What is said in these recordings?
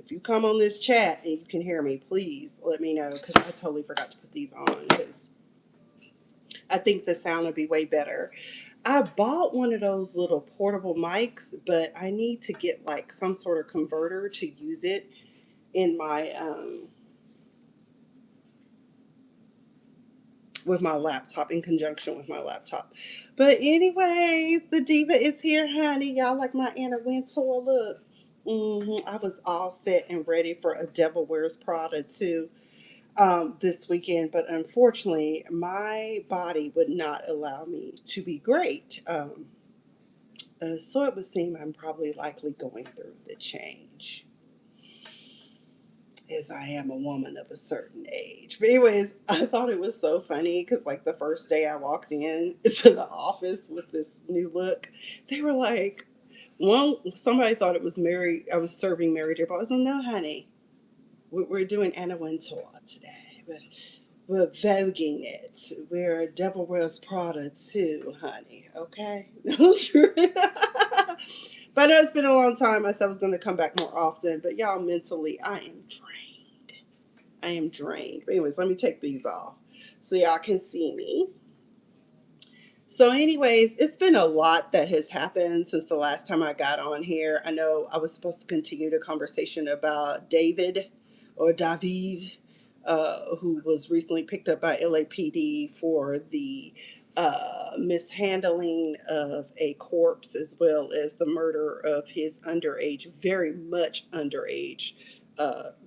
if you come on this chat and you can hear me, please let me know, because I totally forgot to put these on, because I think the sound would be way better. I bought one of those little portable mics, but I need to get like some sort of converter to use it in my with my laptop, in conjunction with my laptop. But anyways, the diva is here, honey. Y'all like my Anna Wintour look? I was all set and ready for a Devil Wears Prada too this weekend, but unfortunately, my body would not allow me to be great. So it would seem I'm probably likely going through the change, as I am a woman of a certain age. But anyways, I thought it was so funny because like the first day I walked in to the office with this new look, they were like, somebody thought it was Mary. I was serving Mary J. But I was like, no, honey, we're doing Anna Wintour today. We're voguing it. We're Devil Wears Prada too, honey. Okay. But I know it's been a long time. I said I was going to come back more often. But y'all, mentally, I am drained. I am drained. But anyways, let me take these off so y'all can see me. So, anyways, it's been a lot that has happened since the last time I got on here. I know I was supposed to continue the conversation about David or David, who was recently picked up by LAPD for the mishandling of a corpse, as well as the murder of his underage, very much underage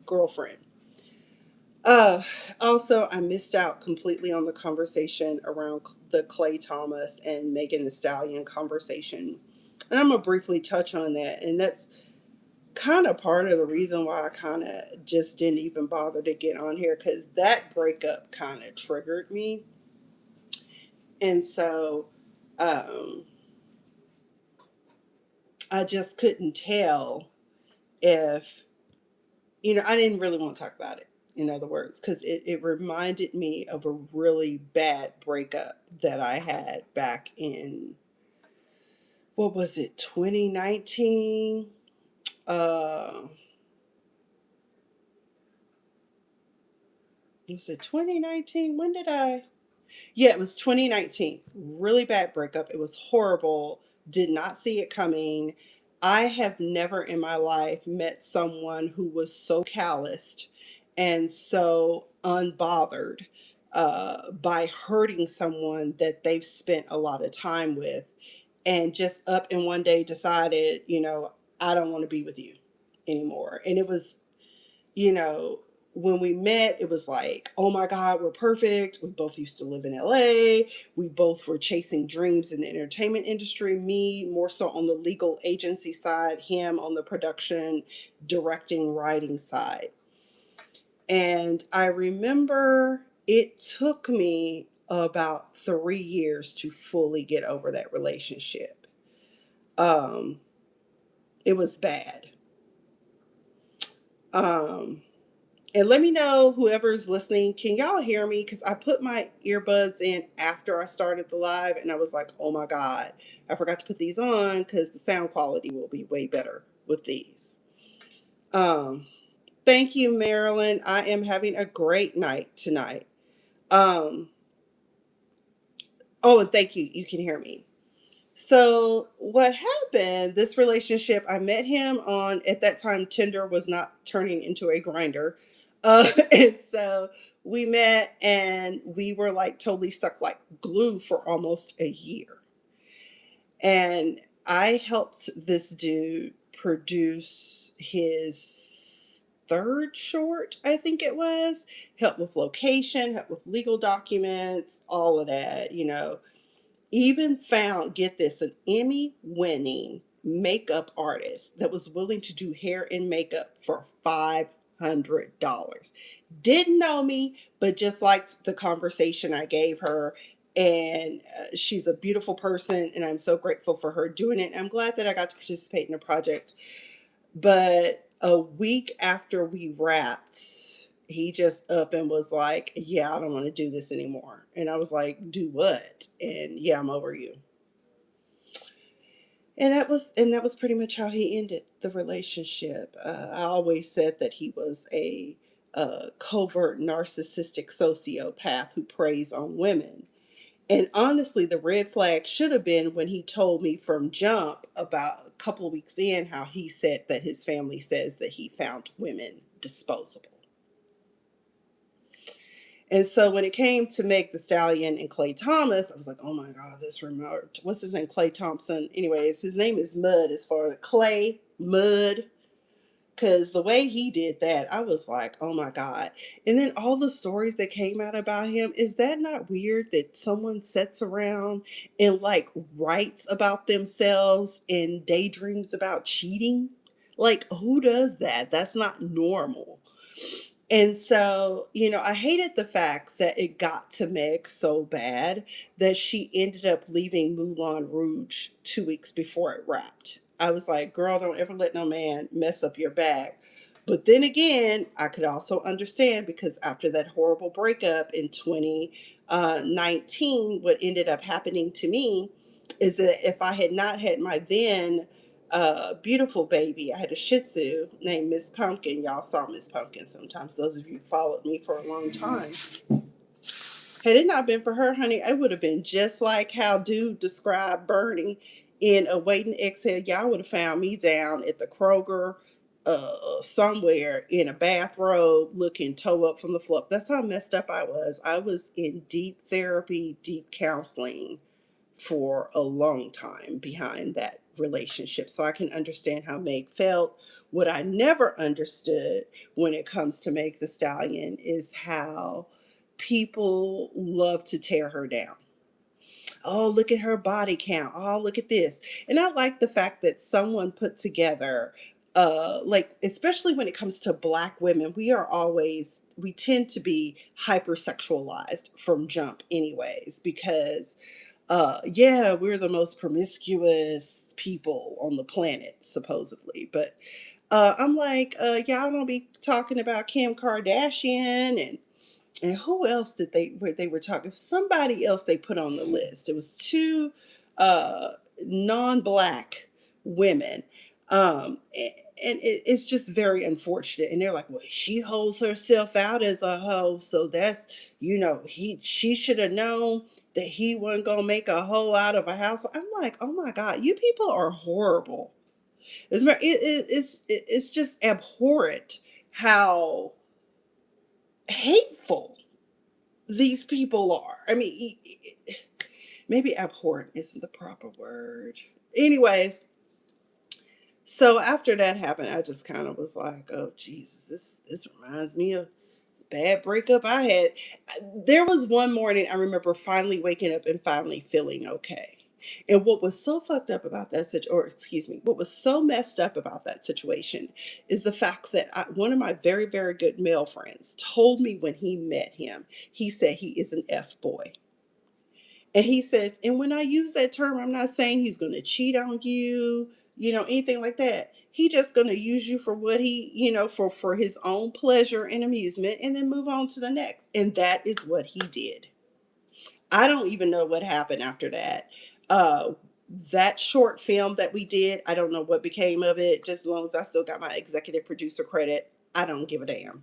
girlfriend. Uh, Also, I missed out completely on the conversation around the Clay Thomas and Megan Thee Stallion conversation. And I'm going to briefly touch on that. And that's kind of part of the reason why I kind of just didn't even bother to get on here, because that breakup kind of triggered me. And so um, I just couldn't tell if, I didn't really want to talk about it, in other words, because it reminded me of a really bad breakup that I had back in, what was it, 2019? Was it 2019? When did I? Yeah, it was 2019. Really bad breakup. It was horrible. Did not see it coming. I have never in my life met someone who was so calloused and so unbothered by hurting someone that they've spent a lot of time with, and just up in one day decided, I don't want to be with you anymore. And it was, you know, when we met, it was like, oh my God, we're perfect. We both used to live in LA. We both were chasing dreams in the entertainment industry. Me more so on the legal agency side, him on the production, directing, writing side. And I remember it took me about 3 years to fully get over that relationship. Um, it was bad. Um, And let me know, whoever's listening, can y'all hear me? Because I put my earbuds in after I started the live, and I was like, oh my God, I forgot to put these on because the sound quality will be way better with these. Um, Thank you, Marilyn. I am having a great night tonight. Um, oh, and thank you. You can hear me. So what happened, this relationship, I met him on, at that time, Tinder was not turning into a grinder. And so we met and we were like totally stuck like glue for almost a year. And I helped this dude produce his third short, I think it was. Help with location, help with legal documents, all of that, even found, get this, an Emmy winning makeup artist that was willing to do hair and makeup for $500. Didn't know me, but just liked the conversation I gave her. And she's a beautiful person, and I'm so grateful for her doing it. I'm glad that I got to participate in the project. But a week after we wrapped, he just up and was like, yeah, I don't want to do this anymore. And I was like, do what? And yeah, I'm over you. And that was pretty much how he ended the relationship. I always said that he was a covert narcissistic sociopath who preys on women. And honestly, the red flag should have been when he told me from jump about a couple of weeks in how he said that his family says that he found women disposable. And so when it came to Meg the Stallion and Clay Thomas, I was like, oh my God, this remote. What's his name? Clay Thompson. Anyways, his name is Mud as far as Clay, Mud. Because the way he did that, I was like, oh my God. And then all the stories that came out about him, is that not weird that someone sits around and like writes about themselves and daydreams about cheating? Like, who does that? That's not normal. And so, I hated the fact that it got to Meg so bad that she ended up leaving Moulin Rouge 2 weeks before it wrapped. I was like, girl, don't ever let no man mess up your bag. But then again, I could also understand because after that horrible breakup in 2019, what ended up happening to me is that if I had not had my then beautiful baby. I had a Shih Tzu named Miss Pumpkin. Y'all saw Miss Pumpkin sometimes. Those of you who followed me for a long time. Had it not been for her, honey, it would have been just like how Dude described Bernie in A Wait and Exhale. Y'all would have found me down at the Kroger somewhere in a bathrobe looking toe up from the floor. That's how messed up I was. I was in deep therapy, deep counseling for a long time behind that relationship. So I can understand how Meg felt. What I never understood when it comes to Meg the Stallion is how people love to tear her down. Oh, look at her body count. Oh, look at this. And I like the fact that someone put together like especially when it comes to black women, we tend to be hypersexualized from jump anyways, because yeah, we're the most promiscuous people on the planet, supposedly. But I'm like, y'all don't be talking about Kim Kardashian and who else did they were talking? Somebody else they put on the list. It was two uh, non-black women. And it's just very unfortunate. And they're like, well, she holds herself out as a hoe, so that's she should have known that he wasn't gonna make a hoe out of a house. I'm like, oh my God, you people are horrible. It's just abhorrent how hateful these people are. I mean, maybe abhorrent isn't the proper word. Anyways, so after that happened, I just kind of was like, oh Jesus, this reminds me of bad breakup I had. There was one morning I remember finally waking up and finally feeling okay. And what was so fucked up about that or excuse me, what was so messed up about that situation is the fact that one of my very, very good male friends told me when he met him, he said he is an F boy. And he says, and when I use that term, I'm not saying he's going to cheat on you, anything like that. He just going to use you for what he, for his own pleasure and amusement and then move on to the next. And that is what he did. I don't even know what happened after that. Uh, that short film that we did, I don't know what became of it. Just as long as I still got my executive producer credit, I don't give a damn.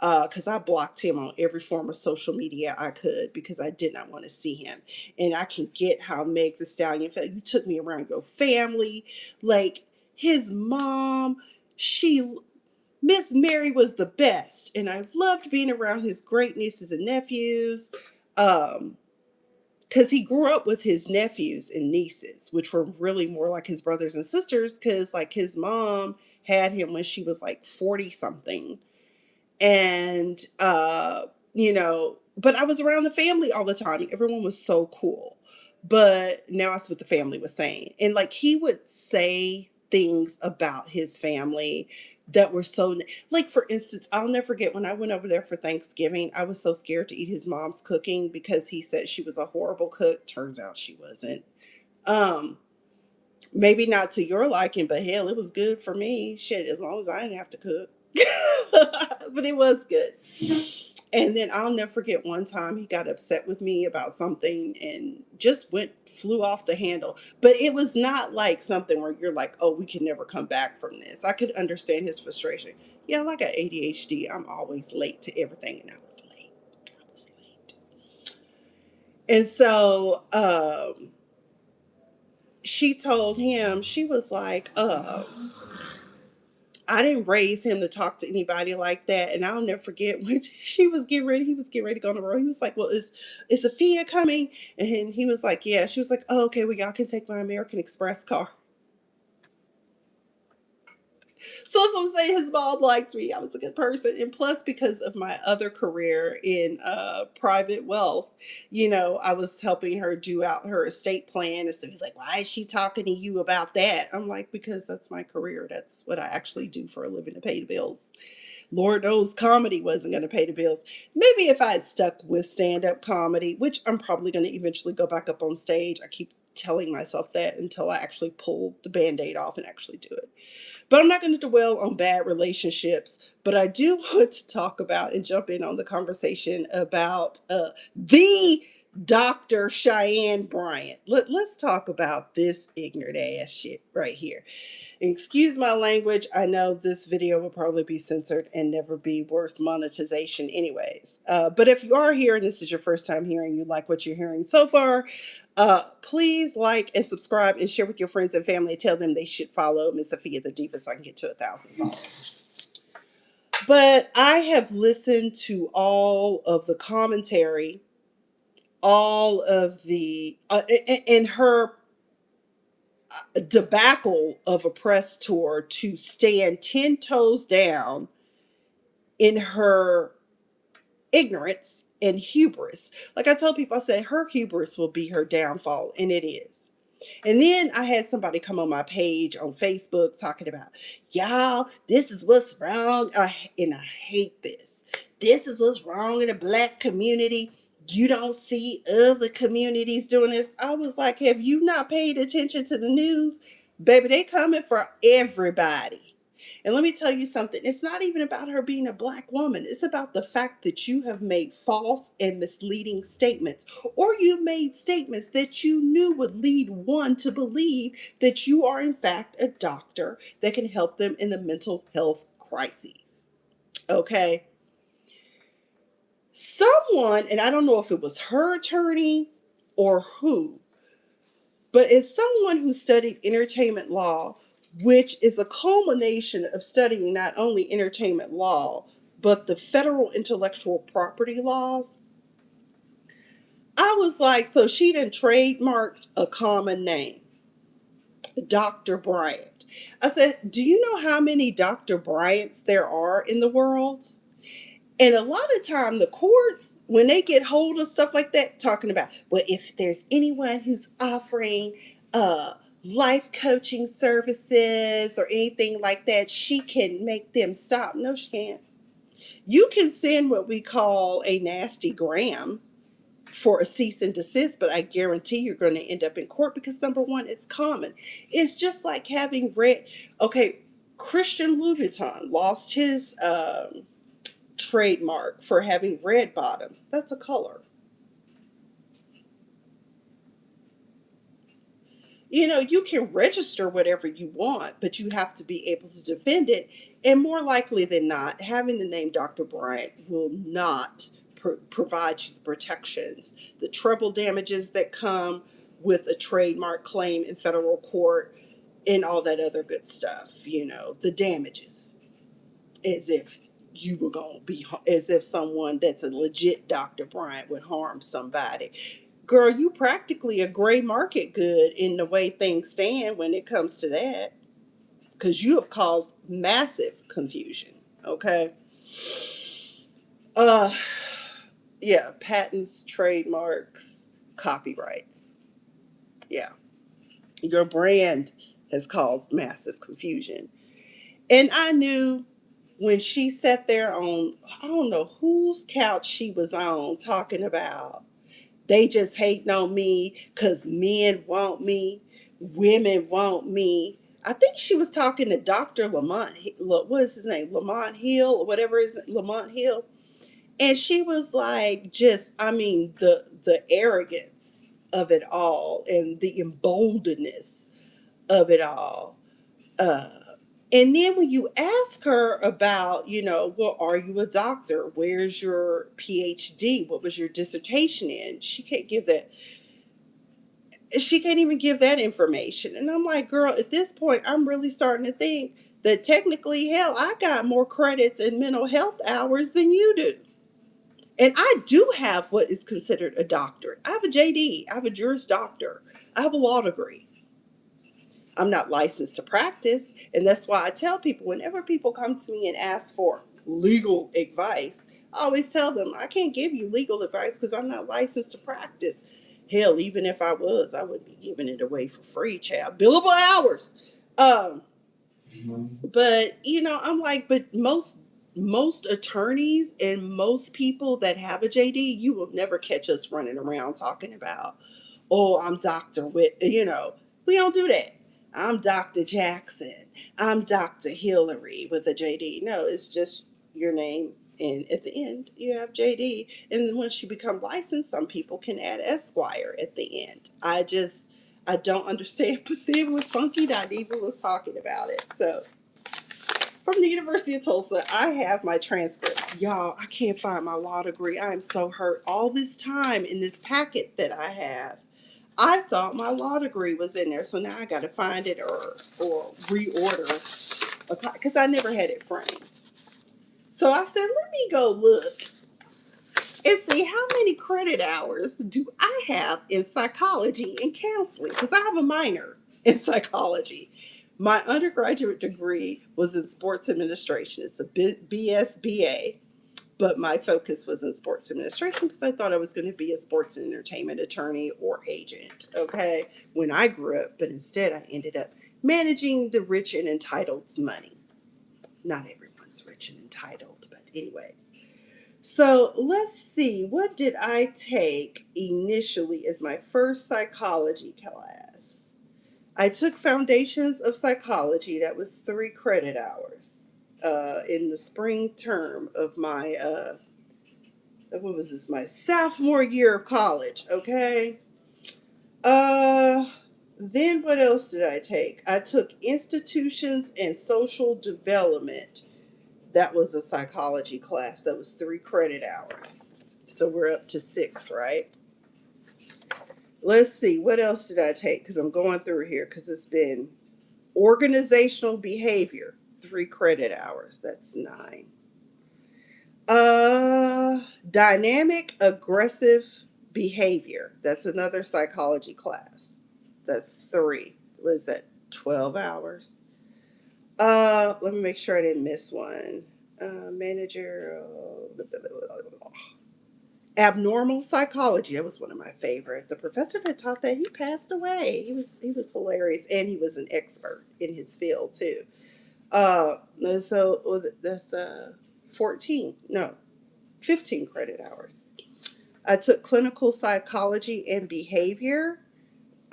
Because I blocked him on every form of social media I could because I did not want to see him. And I can get how Meg the Stallion felt. You took me around your family. Like his mom, Miss Mary was the best. And I loved being around his great nieces and nephews. Because he grew up with his nephews and nieces, which were really more like his brothers and sisters. Because like his mom had him when she was like 40 something, and but I was around the family all the time. Everyone was so cool. But now that's what the family was saying, and like he would say things about his family that were so, like, for instance, I'll never forget when I went over there for Thanksgiving. I was so scared to eat his mom's cooking because he said she was a horrible cook. Turns out she wasn't. um Maybe not to your liking, but hell, it was good for me. Shit, as long as I didn't have to cook. But it was good. And then I'll never forget one time he got upset with me about something and just flew off the handle. But it was not like something where you're like, oh, we can never come back from this. I could understand his frustration. Yeah, like I got ADHD. I'm always late to everything, and I was late. I was late. And so she told him, she was like, I didn't raise him to talk to anybody like that. And I'll never forget when he was getting ready to go on the road. He was like, well, is Sophia coming? And he was like, yeah. She was like, oh, okay, well, y'all can take my American Express car. So as I'm saying, his mom liked me. I was a good person. And plus, because of my other career in private wealth, I was helping her do out her estate plan. And so he's like, why is she talking to you about that? I'm like, because that's my career. That's what I actually do for a living to pay the bills. Lord knows comedy wasn't going to pay the bills. Maybe if I had stuck with stand up comedy, which I'm probably going to eventually go back up on stage. I keep telling myself that until I actually pull the band aid off and actually do it. But I'm not going to dwell on bad relationships. But I do want to talk about and jump in on the conversation about the Dr. Cheyenne Bryant. Let's talk about this ignorant ass shit right here. Excuse my language. I know this video will probably be censored and never be worth monetization anyways. But if you are here and this is your first time hearing, you like what you're hearing so far, please like and subscribe and share with your friends and family. Tell them they should follow Miss Sophia the Diva so I can get to 1,000 followers. But I have listened to all of the commentary, all of the, and her debacle of a press tour to stand 10 toes down in her ignorance and hubris. Like I told people, I said her hubris will be her downfall, and it is. And then I had somebody come on my page on Facebook talking about, y'all, this is what's wrong. And I hate this. This is what's wrong in the black community. You don't see other communities doing this. I was like, have you not paid attention to the news? Baby, they coming for everybody. And let me tell you something. It's not even about her being a black woman. It's about the fact that you have made false and misleading statements, or you made statements that you knew would lead one to believe that you are in fact a doctor that can help them in the mental health crises. Okay? Someone, and I don't know if it was her attorney or who, but as someone who studied entertainment law, which is a culmination of studying not only entertainment law, but the federal intellectual property laws, I was like, so she done trademarked a common name, Dr. Bryant. I said, do you know how many Dr. Bryants there are in the world? And a lot of time the courts, when they get hold of stuff like that, talking about, well, if there's anyone who's offering life coaching services or anything like that, she can make them stop. No, she can't. You can send what we call a nasty gram for a cease and desist, but I guarantee you're going to end up in court because number one, it's common. It's just like having read, okay, Christian Louboutin lost his trademark for having red bottoms. That's a color. You can register whatever you want, but you have to be able to defend it. And more likely than not, having the name Dr. Bryant will not provide you the protections, the treble damages that come with a trademark claim in federal court, and all that other good stuff. The damages, as if you were going to be, as if someone that's a legit Dr. Bryant would harm somebody. Girl, you practically a gray market good in the way things stand when it comes to that, because you have caused massive confusion. Okay. Uh, yeah, patents, trademarks, copyrights. Yeah, your brand has caused massive confusion. And I knew when she sat there on, I don't know whose couch she was on, talking about they just hating on me because men want me, women want me. I think she was talking to Dr. Lamont, what is his name? Lamont Hill, or whatever is Lamont Hill. And she was like, just, I mean, the arrogance of it all and the emboldenedness of it all. Uh, and then when you ask her about, well, are you a doctor? Where's your PhD? What was your dissertation in? She can't even give that information. And I'm like, girl, at this point, I'm really starting to think that technically, hell, I got more credits in mental health hours than you do. And I do have what is considered a doctorate. I have a JD, I have a Juris Doctor, I have a law degree. I'm not licensed to practice. And that's why I tell people whenever people come to me and ask for legal advice, I always tell them I can't give you legal advice because I'm not licensed to practice. Hell, even if I was, I wouldn't be giving it away for free, child. Billable hours. Um, but I'm like, but most attorneys and most people that have a JD, you will never catch us running around talking about, oh, I'm Dr. We don't do that. I'm Dr. Jackson. I'm Dr. Hillary with a JD. No, it's just your name. And at the end, you have JD. And then once you become licensed, some people can add Esquire at the end. I don't understand. But then when Funky Diva was talking about it. So from the University of Tulsa, I have my transcripts. Y'all, I can't find my law degree. I am so hurt. All this time in this packet that I have, I thought my law degree was in there. So now I got to find it or reorder because I never had it framed. So I said, let me go look and see how many credit hours do I have in psychology and counseling because I have a minor in psychology. My undergraduate degree was in sports administration. It's a BSBA, but my focus was in sports administration because I thought I was going to be a sports and entertainment attorney or agent, okay, when I grew up. But instead, I ended up managing the rich and entitled's money. Not everyone's rich and entitled, but anyways. So let's see, what did I take initially as my first psychology class? I took Foundations of Psychology. That was 3 credit hours in the spring term of my, what was this, my sophomore year of college, okay? Uh, then what else did I take? I took Institutions and Social Development. That was a psychology class. That was 3 credit hours. So we're up to 6, right? Let's see. What else did I take? Because I'm going through here because it's been organizational behavior, 3 credit hours. That's 9. Dynamic aggressive behavior. That's another psychology class. That's 3. What is that? 12 hours. Let me make sure I didn't miss one. Manager. Abnormal psychology. That was one of my favorite. The professor that taught that, he passed away. He was hilarious, and he was an expert in his field too. Uh, so that's 14. No, 15 credit hours. I took clinical psychology and behavior,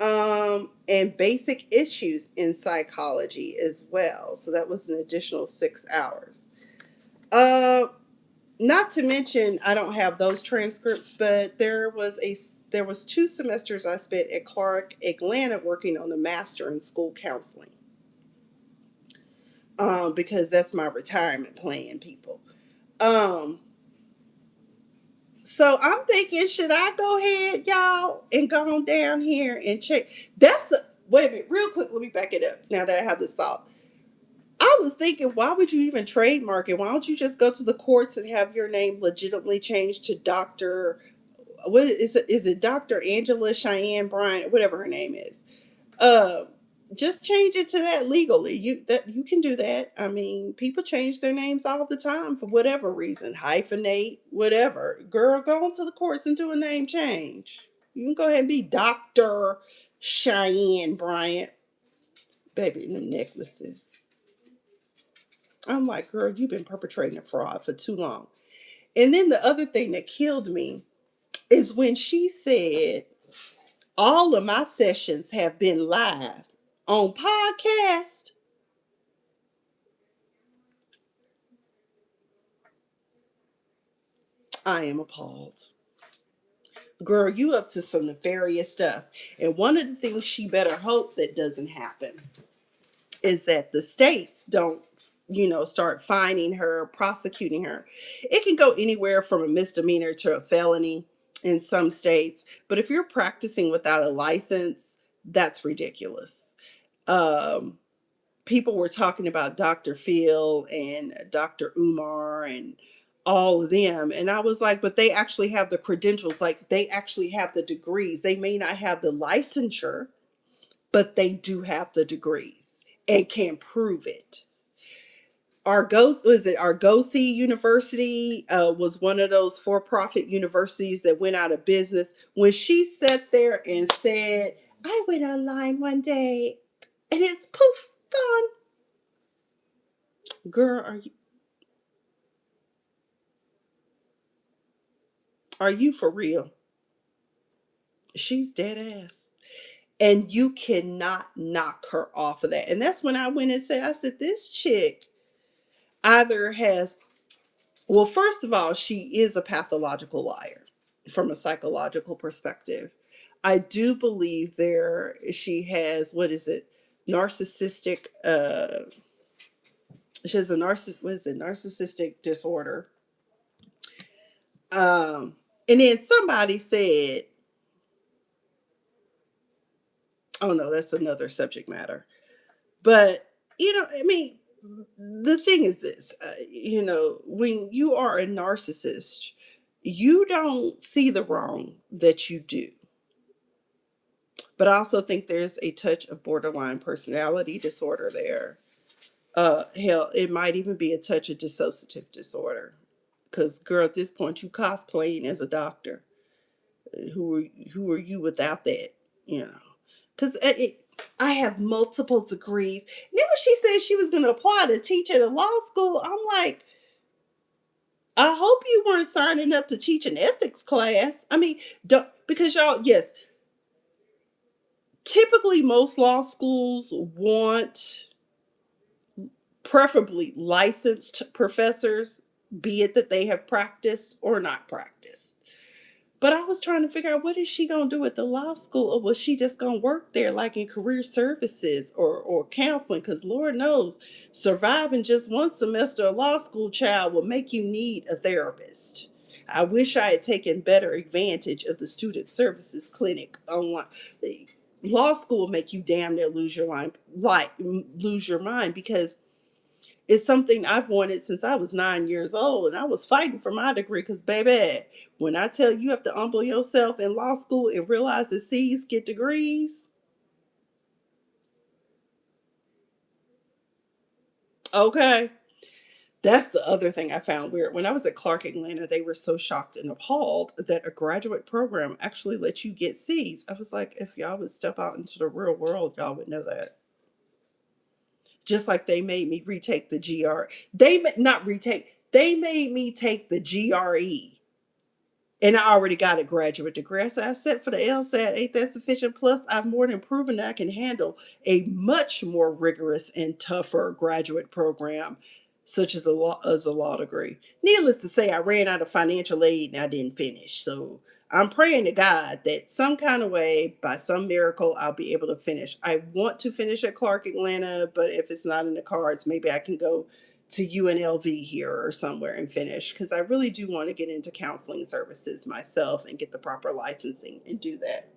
and basic issues in psychology as well. So that was an additional 6 hours. Uh, Not to mention, I don't have those transcripts, but there was 2 semesters I spent at Clark, Atlanta, working on a master in school counseling. Because that's my retirement plan, people. Um, so I'm thinking, should I go ahead, y'all, and go on down here and check? Wait a minute, real quick, let me back it up now that I have this thought. I was thinking, why would you even trademark it? Why don't you just go to the courts and have your name legitimately changed to Dr. What is it? Is it Dr. Angela Cheyenne Bryant, whatever her name is? Uh, just change it to that legally. You can do that. I mean, people change their names all the time for whatever reason, hyphenate, whatever. Girl, go into the courts and do a name change. You can go ahead and be Dr. Cheyenne Bryant. Baby, the necklaces. I'm like, girl, you've been perpetrating a fraud for too long. And then the other thing that killed me is when she said, all of my sessions have been live on podcast. I am appalled. Girl, you up to some nefarious stuff. And one of the things she better hope that doesn't happen is that the states don't, start fining her, prosecuting her. It can go anywhere from a misdemeanor to a felony in some states. But if you're practicing without a license, that's ridiculous. Um, People were talking about Dr. Phil and Dr. Umar and all of them. And I was like, but they actually have the credentials, like they actually have the degrees. They may not have the licensure, but they do have the degrees and can prove it. Argosy University was one of those for-profit universities that went out of business. When she sat there and said, I went online one day and it's poof, gone. Girl, are you for real? She's dead ass. And you cannot knock her off of that. And that's when I went and said, I said, this chick either has, well, first of all, she is a pathological liar from a psychological perspective. I do believe she has, what is it? Narcissistic, she has a narcissistic disorder. And then somebody said, oh no, that's another subject matter. But, I mean, the thing is this, when you are a narcissist, you don't see the wrong that you do. But I also think there's a touch of borderline personality disorder there. Hell, it might even be a touch of dissociative disorder. Because, girl, at this point, you cosplaying as a doctor. Who are you without that? You know, because I have multiple degrees. Then when she said she was going to apply to teach at a law school, I'm like, I hope you weren't signing up to teach an ethics class. I mean, don't, because y'all, yes, typically most law schools want preferably licensed professors, be it that they have practiced or not practiced. But I was trying to figure out, what is she gonna do at the law school, or was she just gonna work there like in career services or counseling? Because Lord knows, surviving just one semester of law school, child, will make you need a therapist. I wish I had taken better advantage of the student services clinic online. Law school will make you damn near lose your mind, like lose your mind, because it's something I've wanted since I was 9 years old, and I was fighting for my degree. Because, baby, when I tell you, you have to humble yourself in law school and realize that C's get degrees, okay. That's the other thing I found weird. When I was at Clark Atlanta, they were so shocked and appalled that a graduate program actually lets you get C's. I was like, if y'all would step out into the real world, y'all would know that. Just like they made me retake the GR. Not retake. They made me take the GRE. And I already got a graduate degree. So I set for the LSAT. Ain't that sufficient? Plus, I've more than proven that I can handle a much more rigorous and tougher graduate program, such as a law degree. Needless to say, I ran out of financial aid and I didn't finish. So I'm praying to God that some kind of way, by some miracle, I'll be able to finish. I want to finish at Clark Atlanta, but if it's not in the cards, maybe I can go to UNLV here or somewhere and finish, because I really do want to get into counseling services myself and get the proper licensing and do that.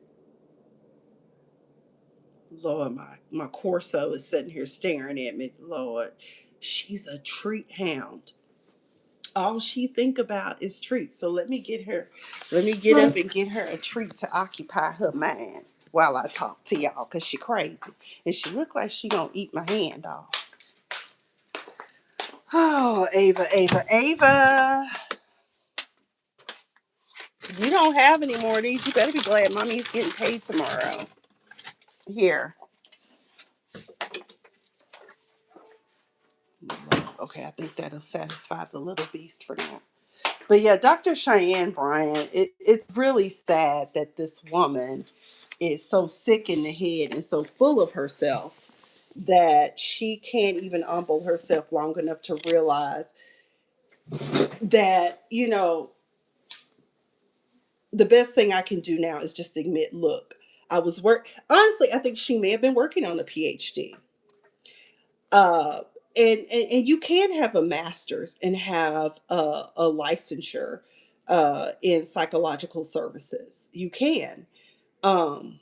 Lord, my Corso is sitting here staring at me. Lord, she's a treat hound. All she think about is treats. So let me get her, let me get up and get her a treat to occupy her mind while I talk to y'all, because she crazy. And she look like she gonna eat my hand off. Oh, Ava, Ava, Ava. You don't have any more of these. You better be glad mommy's getting paid tomorrow. Here. Okay, I think that'll satisfy the little beast for now. But yeah, Dr. Cheyenne Bryant, it's really sad that this woman is so sick in the head and so full of herself that she can't even humble herself long enough to realize that, the best thing I can do now is just admit, look, I was honestly, I think she may have been working on a PhD. Uh, and you can have a master's and have a licensure in psychological services. You can. Um,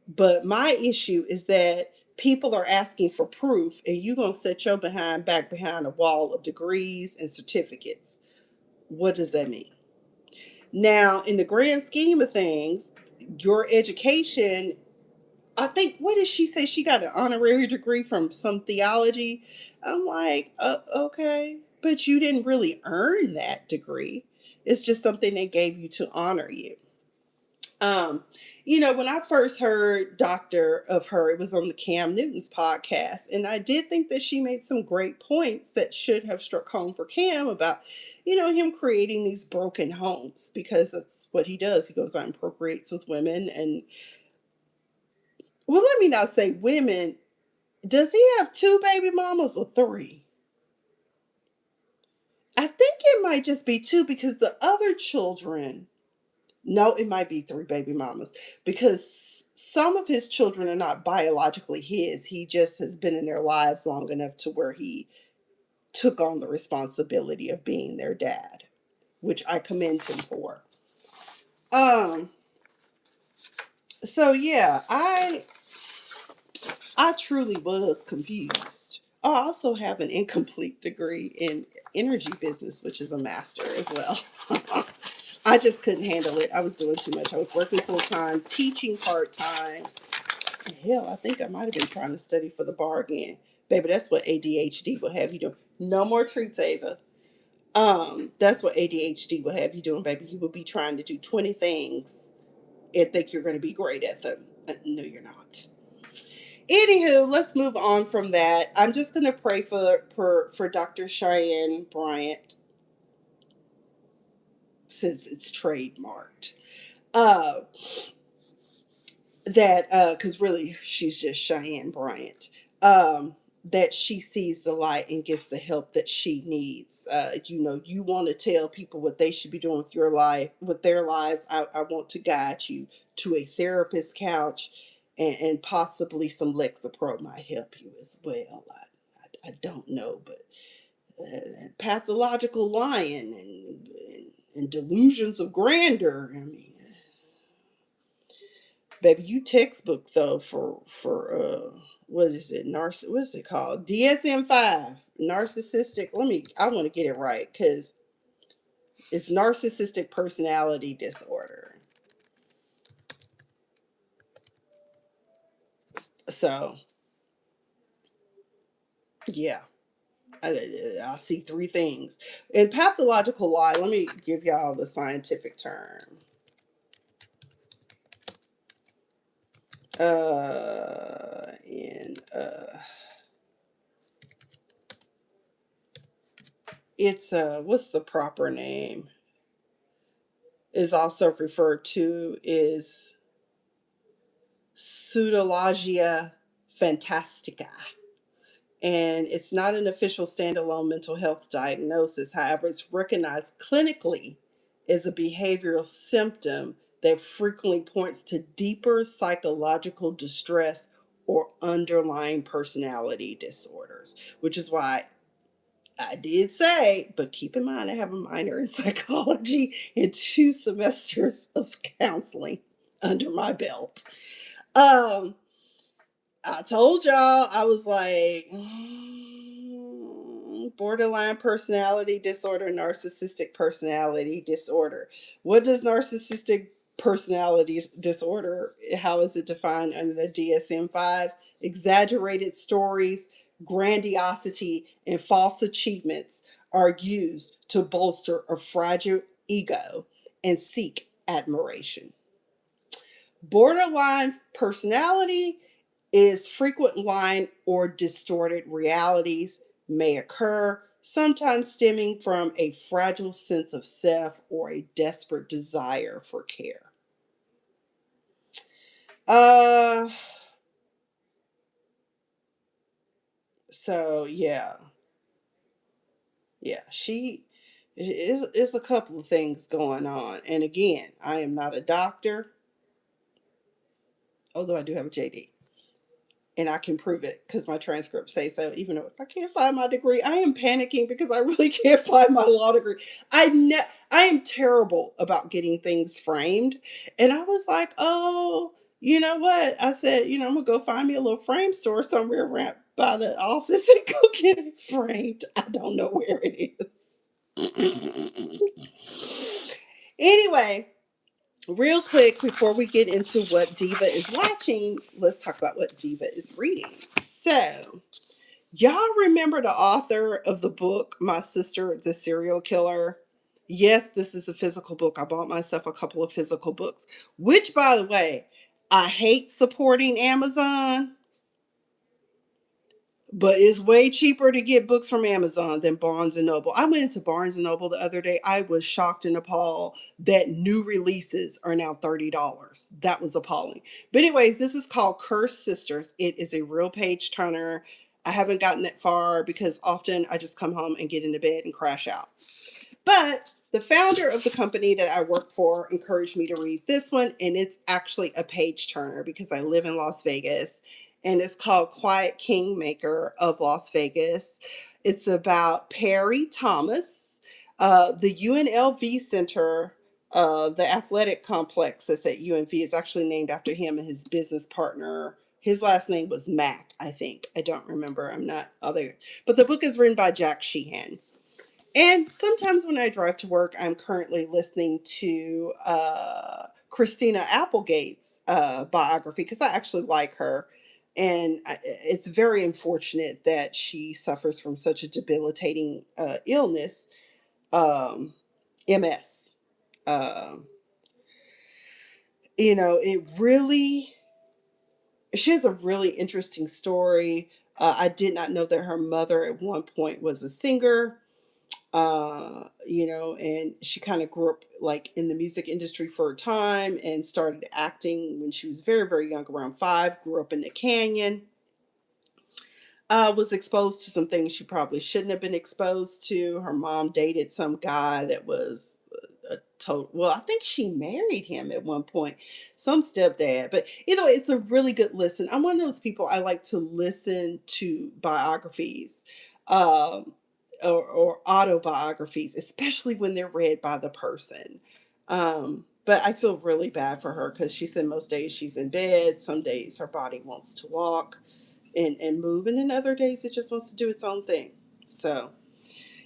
but my issue is that people are asking for proof, and you gonna set your behind back behind a wall of degrees and certificates. What does that mean? Now, in the grand scheme of things, your education, I think, what did she say? She got an honorary degree from some theology. I'm like, okay, but you didn't really earn that degree. It's just something they gave you to honor you. Um, when I first heard Doctor of her, it was on the Cam Newton's podcast, and I did think that she made some great points that should have struck home for Cam about, him creating these broken homes, because that's what he does. He goes out and procreates with women, and well, let me not say women. Does he have two baby mamas or three? I think it might just be two, because the other children, no, it might be three baby mamas, because some of his children are not biologically his. He just has been in their lives long enough to where he took on the responsibility of being their dad, which I commend him for. Um, so yeah, I truly was confused. I also have an incomplete degree in energy business, which is a master as well. I just couldn't handle it. I was doing too much. I was working full time, teaching part time. Hell, I think I might have been trying to study for the bar again. Baby, that's what ADHD will have you doing. No more treats, Ava. That's what ADHD will have you doing, baby. You will be trying to do 20 things and think you're going to be great at them. No, you're not. Anywho, let's move on from that. I'm just gonna pray for Dr. Cheyenne Bryant, since it's trademarked. Uh, that because really she's just Cheyenne Bryant. That she sees the light and gets the help that she needs. You want to tell people what they should be doing with your life, with their lives. I want to guide you to a therapist couch, and possibly some Lexapro might help you as well. I don't know, but pathological lying and delusions of grandeur. I mean, baby, you textbook though for what is it? What's it called? DSM-5. Narcissistic. I want to get it right, because it's narcissistic personality disorder. So yeah, I see three things. In pathological lie, let me give y'all the scientific term. In It's what's the proper name? Is also referred to is pseudologia fantastica. And it's not an official standalone mental health diagnosis. However, it's recognized clinically as a behavioral symptom that frequently points to deeper psychological distress or underlying personality disorders, which is why I did say, but keep in mind, I have a minor in psychology and 2 semesters of counseling under my belt. Um, I told y'all, I was like, borderline personality disorder, narcissistic personality disorder. What does narcissistic personality disorder, how is it defined under the DSM-5? Exaggerated stories, grandiosity, and false achievements are used to bolster a fragile ego and seek admiration. Borderline personality is frequent lying or distorted realities may occur, sometimes stemming from a fragile sense of self or a desperate desire for care. Uh so yeah. Yeah, It's a couple of things going on. And again, I am not a doctor, although I do have a JD. And I can prove it because my transcripts say so. Even though if I can't find my degree, I am panicking because I really can't find my law degree. I am terrible about getting things framed, and I was like, oh, you know what? I said, I'm gonna go find me a little frame store somewhere around by the office and go get it framed. I don't know where it is. Anyway, real quick before we get into what Diva is watching, let's talk about what Diva is reading. So, y'all remember the author of the book, My Sister, the Serial Killer? Yes, this is a physical book. I bought myself a couple of physical books, which, by the way, I hate supporting Amazon, but it's way cheaper to get books from Amazon than Barnes and Noble. I went into Barnes and Noble the other day. I was shocked and appalled that new releases are now $30. That was appalling. But anyways, this is called Cursed Sisters. It is a real page turner. I haven't gotten that far because often I just come home and get into bed and crash out. But the founder of the company that I work for encouraged me to read this one, and it's actually a page turner because I live in Las Vegas, and it's called Quiet Kingmaker of Las Vegas. It's about Perry Thomas, the UNLV Center. The athletic complex that's at UNV is actually named after him and his business partner. His last name was Mack, I think. I don't remember. I'm not other. But the book is written by Jack Sheehan. And sometimes when I drive to work, I'm currently listening to Christina Applegate's biography because I actually like her. And it's very unfortunate that she suffers from such a debilitating illness, MS. Um, it really, she has a really interesting story. I did not know that her mother at one point was a singer, and she kind of grew up like in the music industry for a time and started acting when she was very, very young, around 5, grew up in the canyon, was exposed to some things she probably shouldn't have been exposed to. Her mom dated some guy that was a total, well, I think she married him at one point, some stepdad. But either way, it's a really good listen. I'm one of those people, I like to listen to biographies. Um, or autobiographies, especially when they're read by the person. But I feel really bad for her because she said most days she's in bed, some days her body wants to walk and move, and then other days it just wants to do its own thing. So,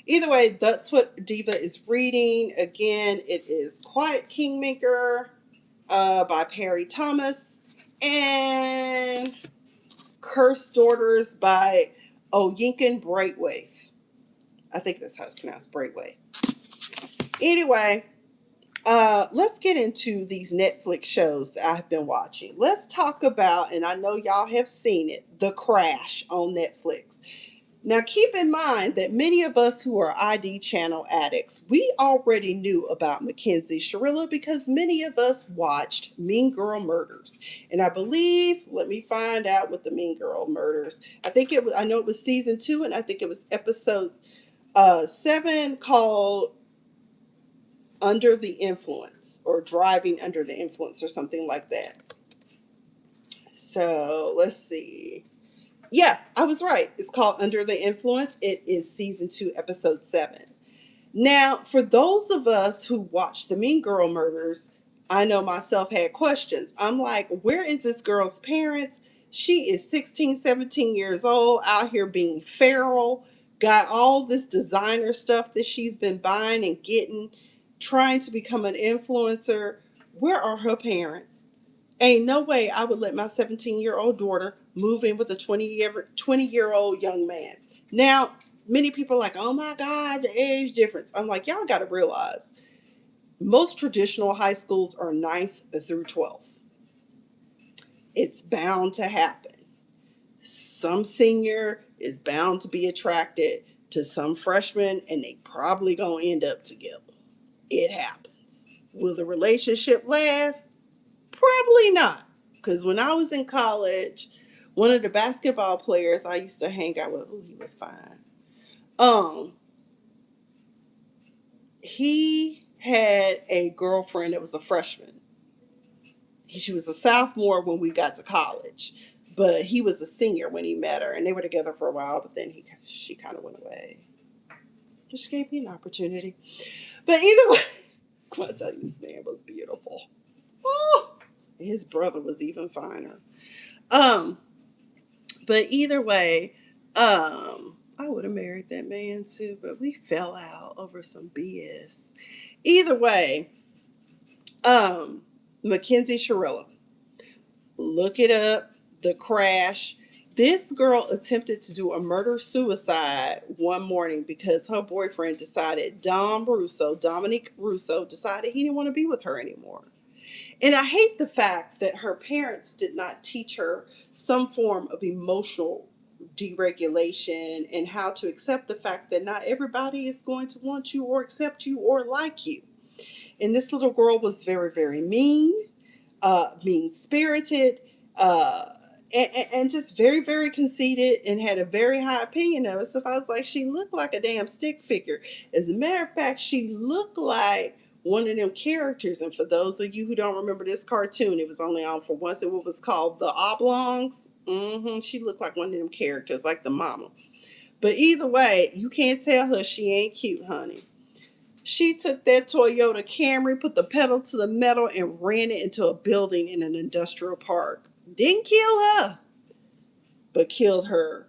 either way, that's what Diva is reading. Again, it is Quiet Kingmaker by Perry Thomas and Cursed Daughters by Oyinkan Braithwaite. I think that's how it's pronounced, Braithwaite. Anyway, let's get into these Netflix shows that I've been watching. Let's talk about, and I know y'all have seen it, The Crash on Netflix. Now, keep in mind that many of us who are ID channel addicts, we already knew about Mackenzie Shirilla because many of us watched Mean Girl Murders. And I believe, let me find out what the Mean Girl Murders. I know it was season 2, and I think it was episode 7, called Under the Influence or Driving Under the Influence or something like that. So let's see. Yeah, I was right. It's called Under the Influence. It is season 2, episode 7. Now, for those of us who watched the Mean Girl Murders, I know myself had questions. I'm like, where is this girl's parents? She is 16, 17 years old, out here being feral, got all this designer stuff that she's been buying and getting, trying to become an influencer. Where are her parents? Ain't no way I would let my 17-year-old daughter move in with a 20-year-old young man. Now, many people are like, oh my God, the age difference. I'm like, y'all got to realize most traditional high schools are ninth through 12th. It's bound to happen. Some senior is bound to be attracted to some freshman, and they probably gonna end up together. It happens. Will the relationship last? Probably not. Because when I was in college, one of the basketball players I used to hang out with, he was fine. Um, He had a girlfriend that was a freshman. She was a sophomore when we got to college, but he was a senior when he met her, and they were together for a while. But then she kind of went away. Just gave me an opportunity. But either way, I want to tell you, this man was beautiful. Oh, his brother was even finer. Um, but either way, I would have married that man too, but we fell out over some BS. Either way, Mackenzie Shirilla, look it up. The crash. This girl attempted to do a murder suicide one morning because her boyfriend decided, Dominic Russo, decided he didn't want to be with her anymore. And I hate the fact that her parents did not teach her some form of emotional deregulation and how to accept the fact that not everybody is going to want you or accept you or like you. And this little girl was very, very mean spirited, uh, and just very, very conceited and had a very high opinion of herself. I was like, she looked like a damn stick figure. As a matter of fact, she looked like one of them characters. And for those of you who don't remember this cartoon, it was only on for once. It was called The Oblongs. She looked like one of them characters, like the mama. But either way, you can't tell her she ain't cute, honey. She took that Toyota Camry, put the pedal to the metal, and ran it into a building in an industrial park. Didn't kill her, but killed her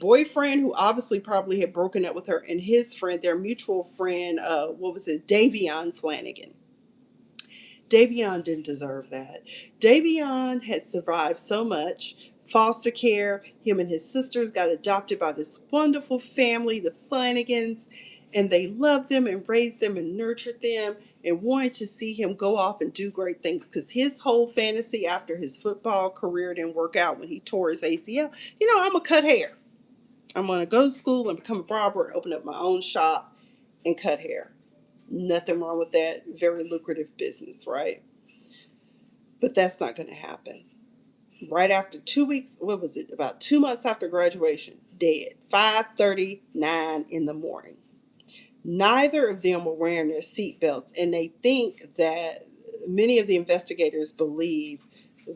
boyfriend, who obviously probably had broken up with her, and his friend, their mutual friend, what was it, Davion Flanagan. Davion didn't deserve that. Davion had survived so much foster care. Him and his sisters got adopted by this wonderful family, the Flanagans, and they loved them and raised them and nurtured them and wanted to see him go off and do great things, because his whole fantasy after his football career didn't work out when he tore his ACL. I'm going to cut hair. I'm going to go to school and become a barber and open up my own shop and cut hair. Nothing wrong with that. Very lucrative business, right? But that's not going to happen. Right after 2 weeks, what was it? About 2 months after graduation, dead. 5:39 in the morning. Neither of them were wearing their seatbelts, and they think that many of the investigators believe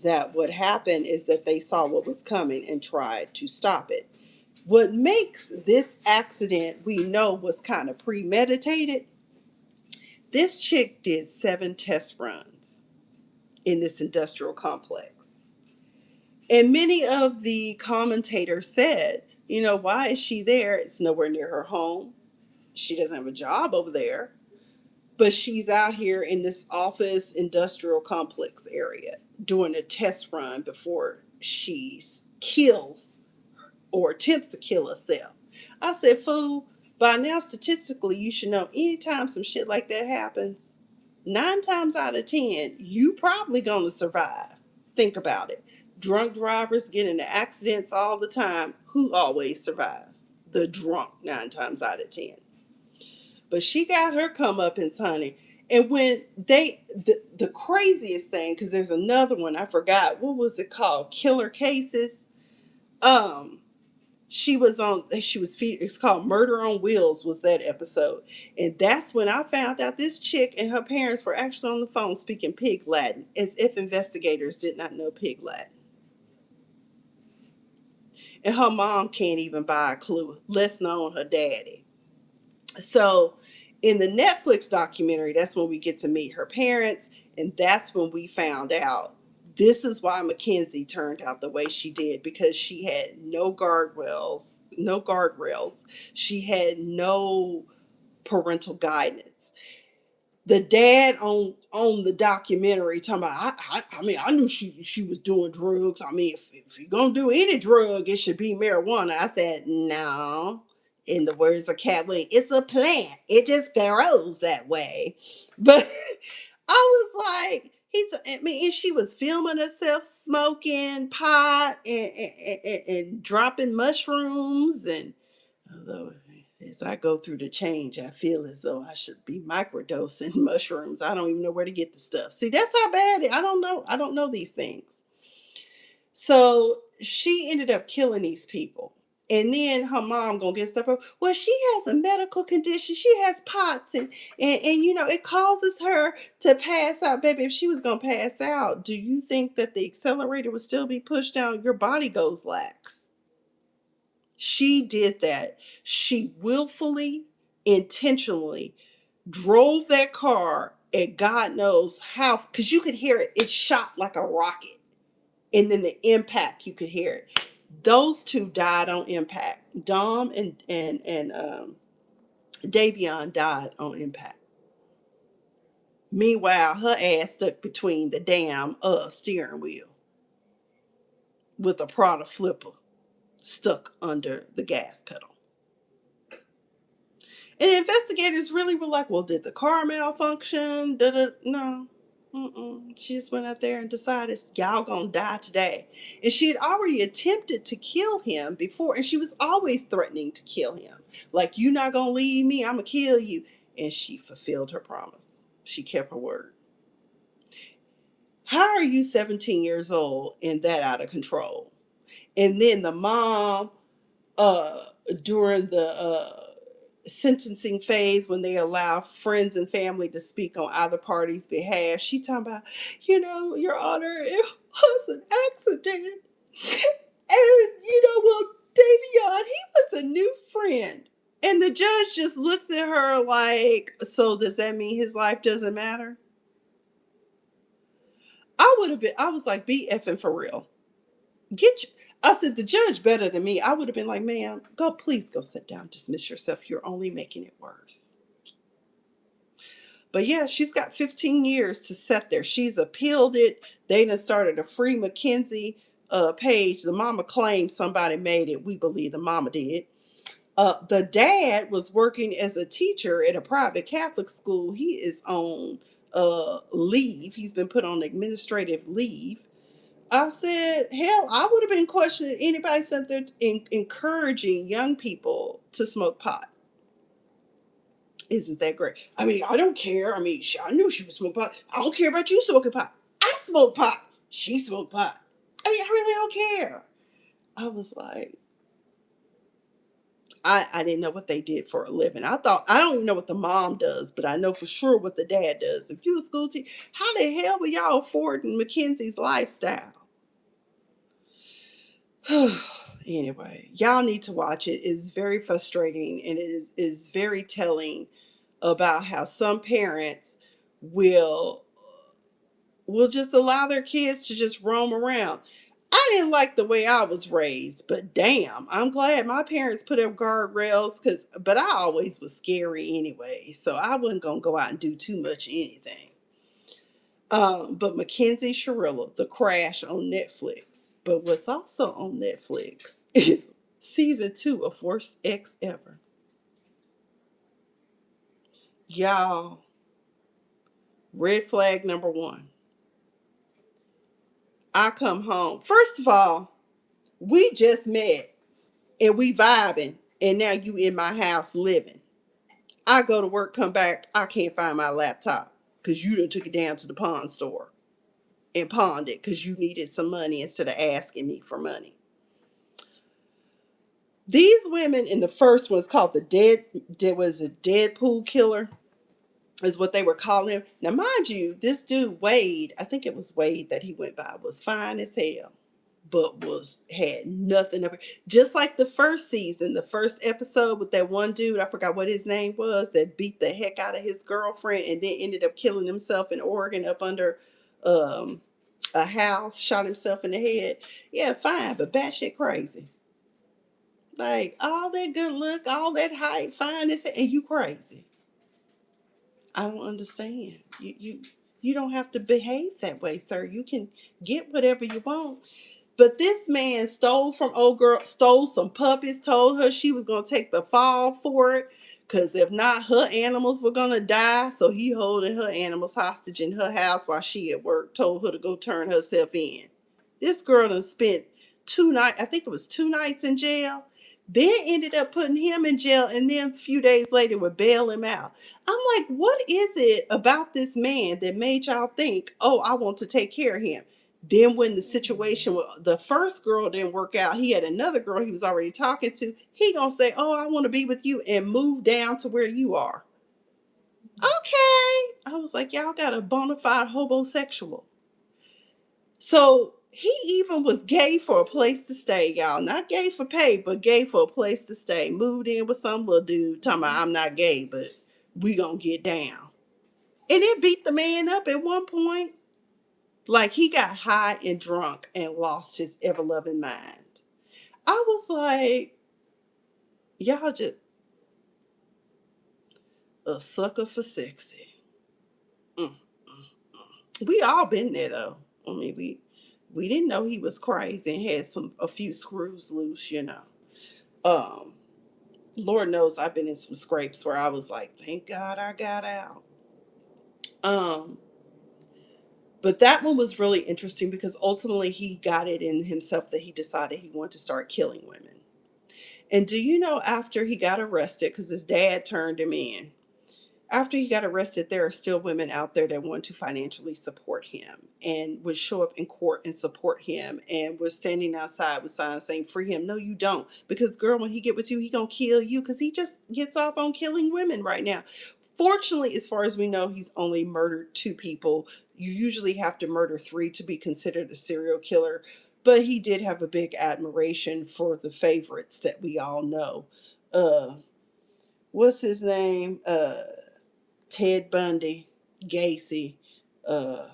that what happened is that they saw what was coming and tried to stop it. What makes this accident, we know, was kind of premeditated. This chick did 7 test runs in this industrial complex. And many of the commentators said, why is she there? It's nowhere near her home. She doesn't have a job over there. But she's out here in this office industrial complex area doing a test run before she kills or attempts to kill herself. I said, fool, by now statistically you should know anytime some shit like that happens, 9 times out of 10, you probably gonna survive. Think about it. Drunk drivers get into accidents all the time. Who always survives? The drunk, 9 times out of 10. But she got her comeuppance, honey. And when the craziest thing, because there's another one, I forgot, what was it called? Killer Cases. Um, it's called Murder on Wheels, was that episode. And that's when I found out this chick and her parents were actually on the phone speaking pig Latin, as if investigators did not know pig Latin. And her mom can't even buy a clue, less known her daddy. So in the Netflix documentary, that's when we get to meet her parents, and that's when we found out this is why Mackenzie turned out the way she did, because she had no guardrails. She had no parental guidance. The dad on the documentary talking about, I knew she was doing drugs. I mean, if you're gonna do any drug, it should be marijuana. I said, no. In the words of Cat Williams, it's a plant. It just grows that way. But I was like, and she was filming herself smoking pot and dropping mushrooms. And although as I go through the change, I feel as though I should be microdosing mushrooms. I don't even know where to get the stuff. See, that's how bad I don't know. I don't know these things. So she ended up killing these people. And then her mom gonna get stuff up. Well, she has a medical condition. She has POTS, and it causes her to pass out. Baby, if she was gonna pass out, do you think that the accelerator would still be pushed down? Your body goes lax. She did that. She willfully, intentionally drove that car, and God knows how, because you could hear it. It shot like a rocket. And then the impact, you could hear it. Those two died on impact. Dom and Davion died on impact. Meanwhile, her ass stuck between the damn steering wheel with a Prada flipper stuck under the gas pedal. And investigators really were like, well, did the car malfunction? No. Mm-mm. She just went out there and decided, y'all gonna die today. And she had already attempted to kill him before, and she was always threatening to kill him. Like, you not gonna leave me, I'm gonna kill you. And she fulfilled her promise. She kept her word. How are you 17 years old and that out of control? And then the mom, uh, during the sentencing phase, when they allow friends and family to speak on either party's behalf, she talking about, Your Honor, it was an accident. And well, Davion, he was a new friend. And the judge just looks at her like, so does that mean his life doesn't matter? I was like, be effing for real. I said, the judge better than me. I would have been like, ma'am, please go sit down. Dismiss yourself. You're only making it worse. But yeah, she's got 15 years to sit there. She's appealed it. They done started a free McKinsey page. The mama claims somebody made it. We believe the mama did. The dad was working as a teacher at a private Catholic school. He is on leave. He's been put on administrative leave. I said, hell, I would have been questioning anybody sent there encouraging young people to smoke pot. Isn't that great? I mean, I don't care. I mean, I knew she was smoking pot. I don't care about you smoking pot. I smoke pot. She smoked pot. I mean, I really don't care. I was like, I didn't know what they did for a living. I don't even know what the mom does, but I know for sure what the dad does. If you a school teacher, how the hell were y'all affording Mackenzie's lifestyle? Anyway, y'all need to watch it. It's very frustrating, and it is very telling about how some parents will just allow their kids to just roam around. I didn't like the way I was raised, but damn, I'm glad my parents put up guardrails, but I always was scary anyway, so I wasn't gonna go out and do too much of anything. But Mackenzie Shirilla, The Crash on Netflix. But what's also on Netflix is season 2 of Worst Ex Ever. Y'all, red flag number 1. I come home. First of all, we just met and we vibing, and now you in my house living. I go to work, come back, I can't find my laptop because you done took it down to the pawn store and pawned it because you needed some money instead of asking me for money. These women in the first one's called there was a Deadpool killer, is what they were calling him. Now, mind you, this dude Wade, I think it was Wade that he went by, was fine as hell, but had nothing of it. Just like the first season, the first episode with that one dude, I forgot what his name was, that beat the heck out of his girlfriend and then ended up killing himself in Oregon up under a house, shot himself in the head. Yeah, fine, but batshit crazy. Like, all that good look, all that height, fine as hell, and you crazy. I don't understand. You don't have to behave that way, sir. You can get whatever you want. But this man stole from old girl, stole some puppies, told her she was gonna take the fall for it. Cause if not, her animals were gonna die. So he holding her animals hostage in her house while she at work, told her to go turn herself in. This girl done spent 2 nights, I think it was 2 nights in jail. Then ended up putting him in jail, and then a few days later would bail him out. I'm like, what is it about this man that made y'all think, oh, I want to take care of him? Then when the situation with the first girl didn't work out, he had another girl he was already talking to. He gonna say, "Oh, I want to be with you," and move down to where you are. Okay. I was like, y'all got a bona fide homosexual. So he even was gay for a place to stay, y'all. Not gay for pay, but gay for a place to stay. Moved in with some little dude talking about I'm not gay, but we gonna get down. And it beat the man up at one point. Like he got high and drunk and lost his ever loving mind. I was like, y'all just a sucker for sexy. Mm. We all been there though. I mean, we didn't know he was crazy and had a few screws loose, you know. Um, Lord knows I've been in some scrapes where I was like, thank God I got out. Um, but that one was really interesting because ultimately he got it in himself that he decided he wanted to start killing women. And do you know after he got arrested, because his dad turned him in, after he got arrested, there are still women out there that want to financially support him and would show up in court and support him and was standing outside with signs saying, free him. No, you don't. Because girl, when he get with you, he gonna kill you because he just gets off on killing women right now. Fortunately, as far as we know, he's only murdered two people. You usually have to murder three to be considered a serial killer. But he did have a big admiration for the favorites that we all know. Uh, what's his name? Ted Bundy, Gacy, uh,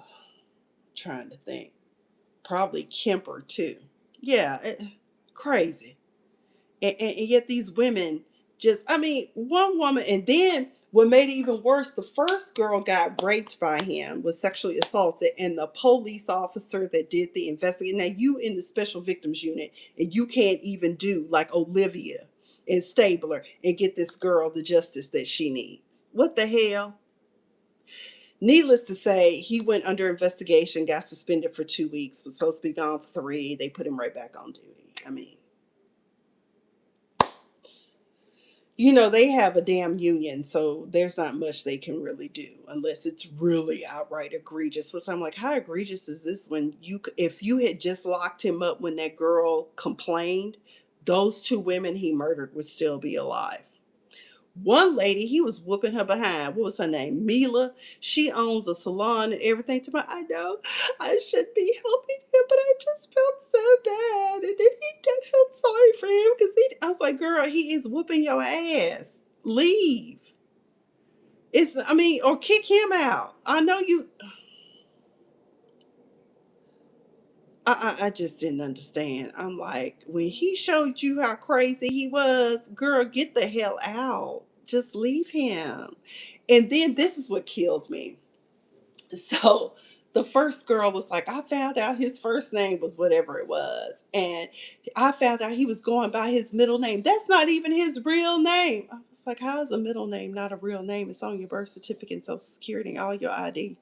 trying to think, probably Kemper too. Yeah, crazy. And yet these women just, I mean, one woman, and then what made it even worse, the first girl got raped by him, was sexually assaulted, and the police officer that did the investigation. Now you in the special victims unit, and you can't even do like Olivia and Stabler and get this girl the justice that she needs. What the hell? Needless to say, he went under investigation, got suspended for 2 weeks, was supposed to be gone for three. They put him right back on duty. I mean, you know, they have a damn union, so there's not much they can really do unless it's really outright egregious. Which I'm like, how egregious is this when if you had just locked him up when that girl complained, those two women he murdered would still be alive. One lady, he was whooping her behind. What was her name? Mila. She owns a salon and everything. To my, I know I should be helping him, but I just felt so bad. And then I felt sorry for him because I was like, girl, he is whooping your ass. Leave. I mean, or kick him out. I know you. I just didn't understand. I'm like, when he showed you how crazy he was, girl, get the hell out. Just leave him. And then this is what killed me. So the first girl was like, I found out his first name was whatever it was. And I found out he was going by his middle name. That's not even his real name. I was like, how is a middle name not a real name? It's on your birth certificate and Social Security and all your ID.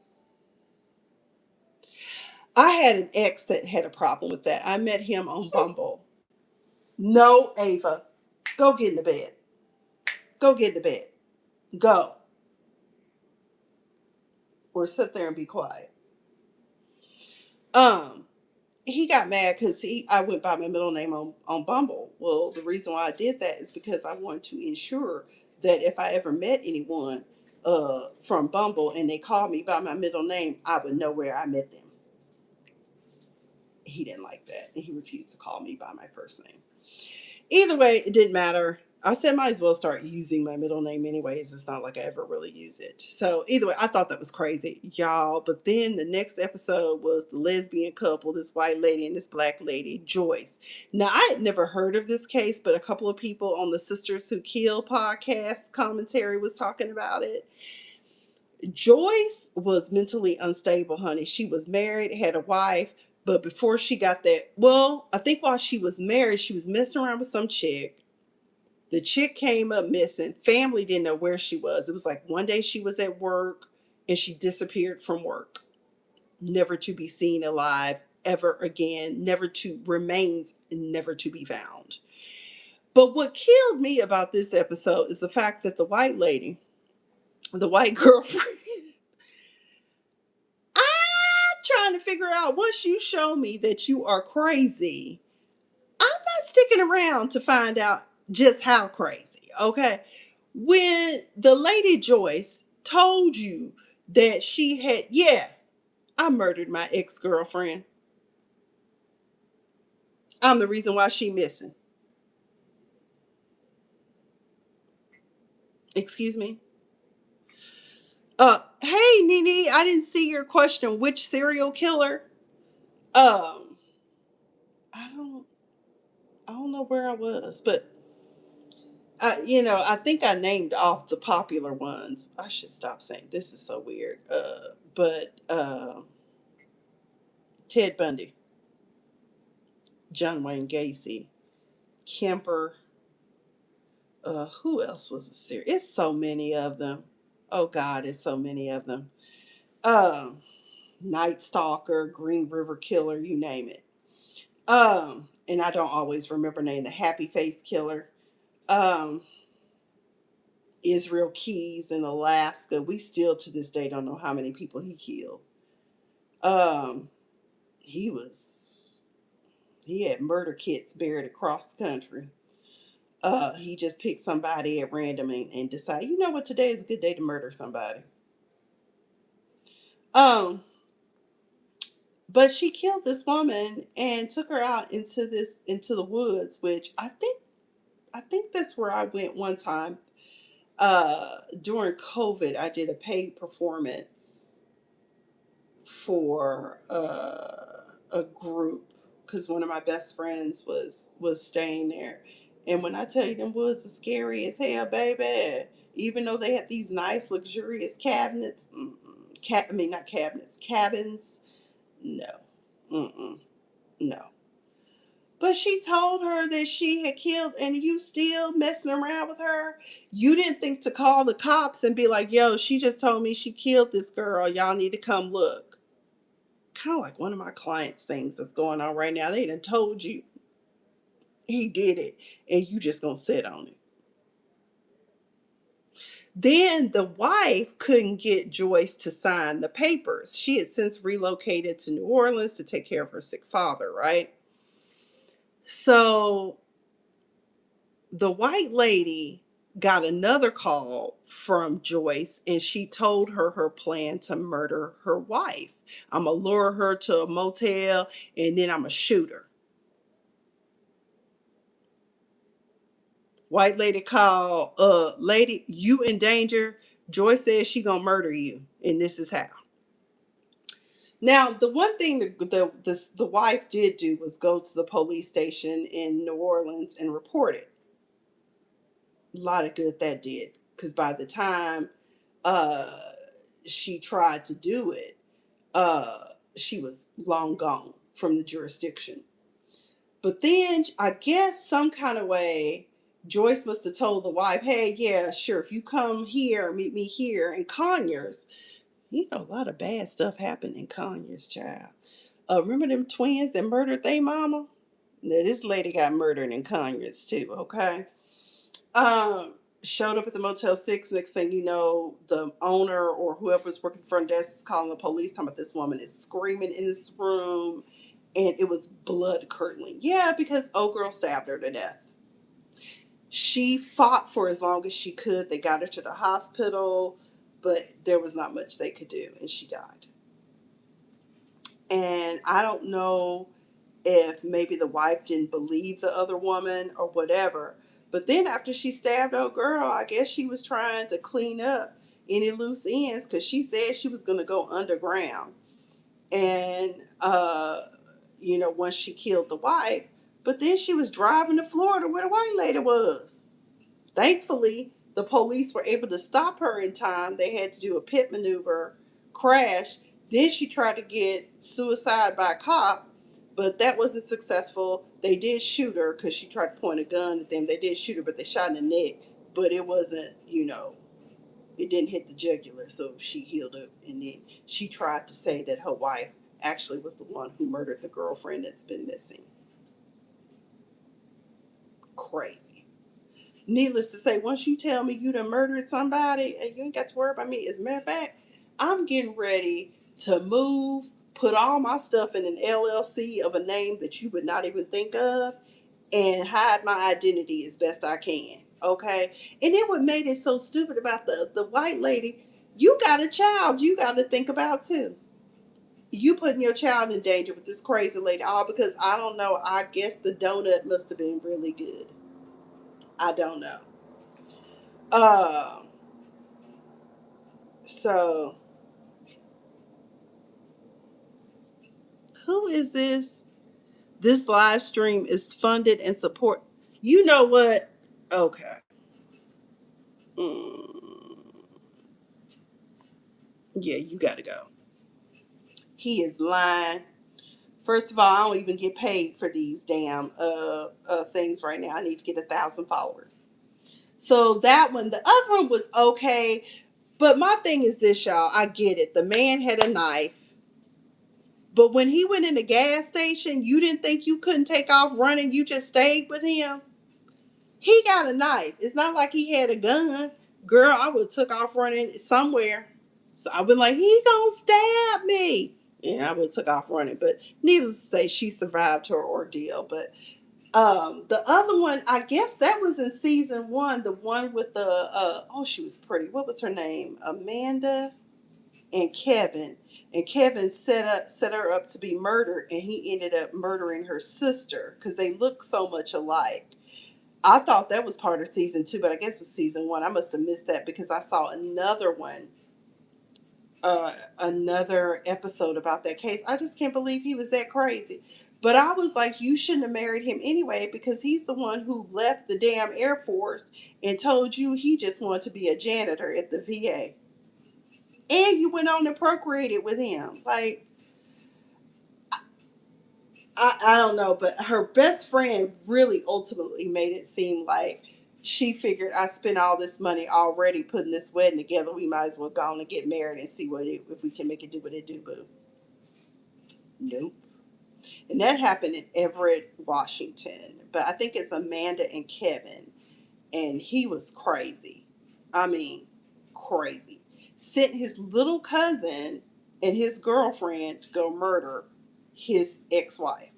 I had an ex that had a problem with that. I met him on Bumble. No, Ava, go get in the bed. Go get in the bed. Go. Or sit there and be quiet. Um, he got mad because I went by my middle name on Bumble. Well, the reason why I did that is because I wanted to ensure that if I ever met anyone from Bumble and they called me by my middle name, I would know where I met them. He didn't like that, and he refused to call me by my first name. Either way, it didn't matter. I said might as well start using my middle name anyways. It's not like I ever really use it. So either way, I thought that was crazy, y'all. But then the next episode was the lesbian couple, this white lady and this black lady, Joyce. Now I had never heard of this case, but a couple of people on the Sisters Who Kill podcast commentary was talking about it. Joyce was mentally unstable, honey. She was married, had a wife, but before she got that, well, I think while she was married, she was messing around with some chick. The chick came up missing. Family didn't know where she was. It was like one day she was at work and she disappeared from work, never to be seen alive ever again, never to remains, never to be found. But what killed me about this episode is the fact that the white lady, the white girlfriend, I'm trying to figure figure out, once you show me that you are crazy, I'm not sticking around to find out just how crazy, okay? When the lady Joyce told you that she had, yeah, I murdered my ex-girlfriend. I'm the reason why she missing. Excuse me? Hey Nene, I didn't see your question. Which serial killer? Um, I don't I don't know where I was, but I think I named off the popular ones. I should stop saying this is so weird. But Ted Bundy, John Wayne Gacy, Kemper. Who else was a serial? It's so many of them. Oh God, it's so many of them. Um, Night Stalker, Green River Killer, you name it. And I don't always remember name, the Happy Face Killer. Um, Israel Keys in Alaska. We still to this day don't know how many people he killed. Um, he was he had murder kits buried across the country. He just picked somebody at random and decided, you know what, today is a good day to murder somebody. Um, but she killed this woman and took her out into the woods, which I think that's where I went one time. During COVID, I did a paid performance for a group because one of my best friends was staying there. And when I tell you them woods are scary as hell, baby, even though they had these nice luxurious cabinets, I mean not cabinets, cabins, no, mm-mm, no. But she told her that she had killed, and you still messing around with her. You didn't think to call the cops and be like, yo, she just told me she killed this girl. Y'all need to come look. Kind of like one of my clients' things that's going on right now. They done told you he did it, and you just gonna sit on it. Then the wife couldn't get Joyce to sign the papers. She had since relocated to New Orleans to take care of her sick father, right? So the white lady got another call from Joyce, and she told her plan to murder her wife. I'm gonna lure her to a motel, and then I'm gonna shoot her. White lady called, lady, you in danger. Joyce says she gonna murder you, and this is how. Now, the one thing that the wife did do was go to the police station in New Orleans and report it. A lot of good that did, because by the time uh, she tried to do it, she was long gone from the jurisdiction. But then I guess some kind of way, Joyce must have told the wife, hey, yeah, sure, if you come here, meet me here in Conyers. You know, a lot of bad stuff happened in Conyers, child. Remember them twins that murdered their mama? Now, this lady got murdered in Conyers too, okay? Um, Showed up at the Motel 6. Next thing you know, the owner or whoever was working the front desk is calling the police, talking about this woman is screaming in this room. And it was blood curdling. Yeah, because old girl stabbed her to death. She fought for as long as she could. They got her to the hospital, but there was not much they could do, and she died. And I don't know if maybe the wife didn't believe the other woman or whatever. But then after she stabbed old girl, I guess she was trying to clean up any loose ends because she said she was going to go underground. And, once she killed the wife, but then she was driving to Florida where the white lady was. Thankfully, the police were able to stop her in time. They had to do a pit maneuver, crash. Then she tried to get suicide by a cop, but that wasn't successful. They did shoot her because she tried to point a gun at them. They did shoot her, but they shot in the neck. But it wasn't, it didn't hit the jugular, so she healed up. And then she tried to say that her wife actually was the one who murdered the girlfriend that's been missing. Crazy. Needless to say, once you tell me you done murdered somebody, and you ain't got to worry about me. As a matter of fact, I'm getting ready to move, put all my stuff in an LLC of a name that you would not even think of, and hide my identity as best I can. Okay? And then what made it so stupid about the white lady, you got a child you got to think about too. You putting your child in danger with this crazy lady, all because I don't know. I guess the donut must have been really good. I don't know. Um, so who is this? This live stream is funded and support. You know what? Okay. Mm, yeah, you got to go. He is lying. First of all, I don't even get paid for these damn things right now. I need to get 1,000 followers. So that one, the other one was okay. But my thing is this, y'all. I get it. The man had a knife. But when he went in the gas station, you didn't think you couldn't take off running. You just stayed with him. He got a knife. It's not like he had a gun. Girl, I would have took off running somewhere. So I been like, he gonna stab me. And I would have took off running. But needless to say, she survived her ordeal. But the other one, I guess that was in season one. The one with the oh, she was pretty. What was her name? Amanda and Kevin. And Kevin set her up to be murdered, and he ended up murdering her sister because they look so much alike. I thought that was part of season two, but I guess it was season one. I must have missed that because I saw another one, another episode about that case. I just can't believe he was that crazy. But I was like, you shouldn't have married him anyway because he's the one who left the damn Air Force and told you he just wanted to be a janitor at the VA. And you went on and procreated with him. Like, I don't know, but her best friend really ultimately made it seem like she figured I spent all this money already putting this wedding together. We might as well go on and get married and see if we can make it do what it do, boo. Nope. And that happened in Everett, Washington. But I think it's Amanda and Kevin. And he was crazy. I mean, crazy. Sent his little cousin and his girlfriend to go murder his ex-wife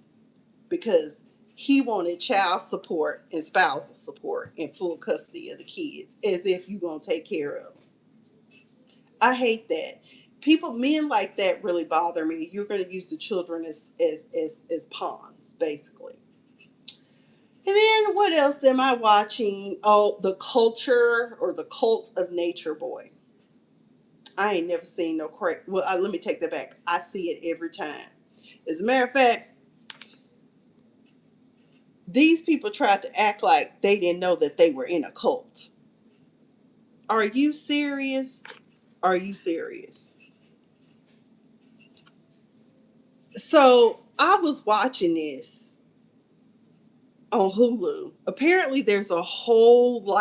because he wanted child support and spousal support and full custody of the kids as if you're going to take care of them. I hate that. People, men like that really bother me. You're going to use the children as pawns, basically. And then what else am I watching? Oh, The Culture or The Cult of Nature Boy. I ain't never seen no crazy. Well, let me take that back. I see it every time. As a matter of fact, these people tried to act like they didn't know that they were in a cult. Are you serious? Are you serious? So I was watching this on Hulu. Apparently, there's a whole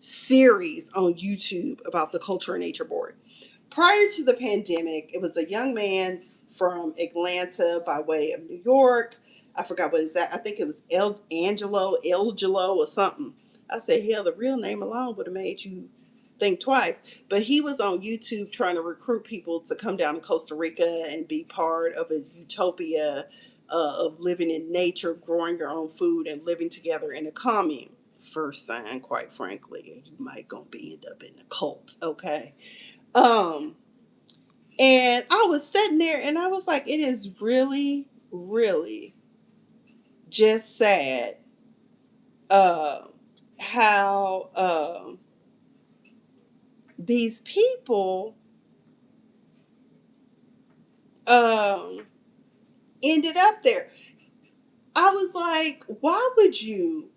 series on YouTube about the Culture and Nature Board. Prior to the pandemic, it was a young man from Atlanta by way of New York. I forgot what exact. I think it was Elgelo or something. I said, hell, the real name alone would have made you think twice. But he was on YouTube trying to recruit people to come down to Costa Rica and be part of a utopia of living in nature, growing your own food, and living together in a commune. First sign, quite frankly, you might gonna be end up in a cult. Okay. Um, and I was sitting there and I was like, it is really, really just sad uh, how these people um, ended up there. I was like, why would you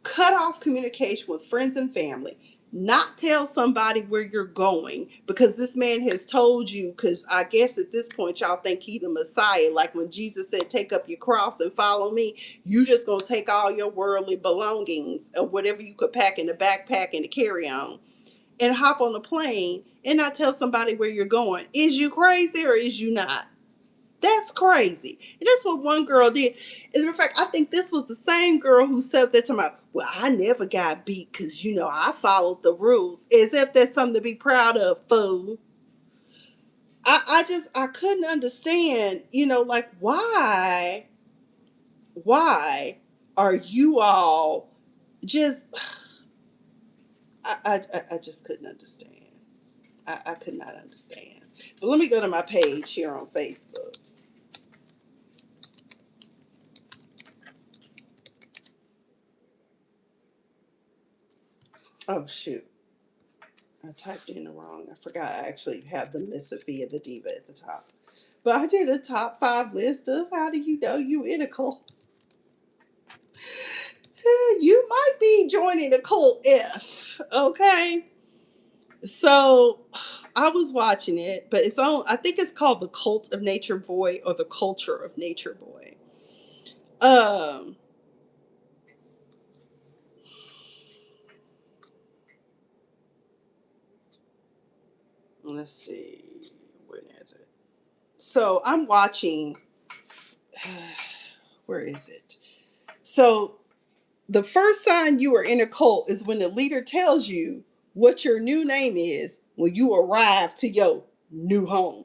cut off communication with friends and family, not tell somebody where you're going because this man has told you, because I guess at this point y'all think he the Messiah, like when Jesus said take up your cross and follow me, you just gonna take all your worldly belongings or whatever you could pack in the backpack and the carry-on and hop on the plane and not tell somebody where you're going. Is you crazy or is you not? That's crazy. And that's what one girl did. As a matter of fact, I think this was the same girl who said that to me. Well, I never got beat because, I followed the rules. As if that's something to be proud of, fool. I couldn't understand, like why are you all just I just couldn't understand. I could not understand. But let me go to my page here on Facebook. Oh shoot. I typed in the wrong. I forgot I actually have the Mississippi of the Diva at the top. But I did a top 5 list of how do you know you in a cult. You might be joining a cult if, okay? So I was watching it, but it's on, I think it's called The Cult of Nature Boy or The Culture of Nature Boy. Um, let's see. When is it? So I'm watching, where is it? So the first sign you are in a cult is when the leader tells you what your new name is when you arrive to your new home.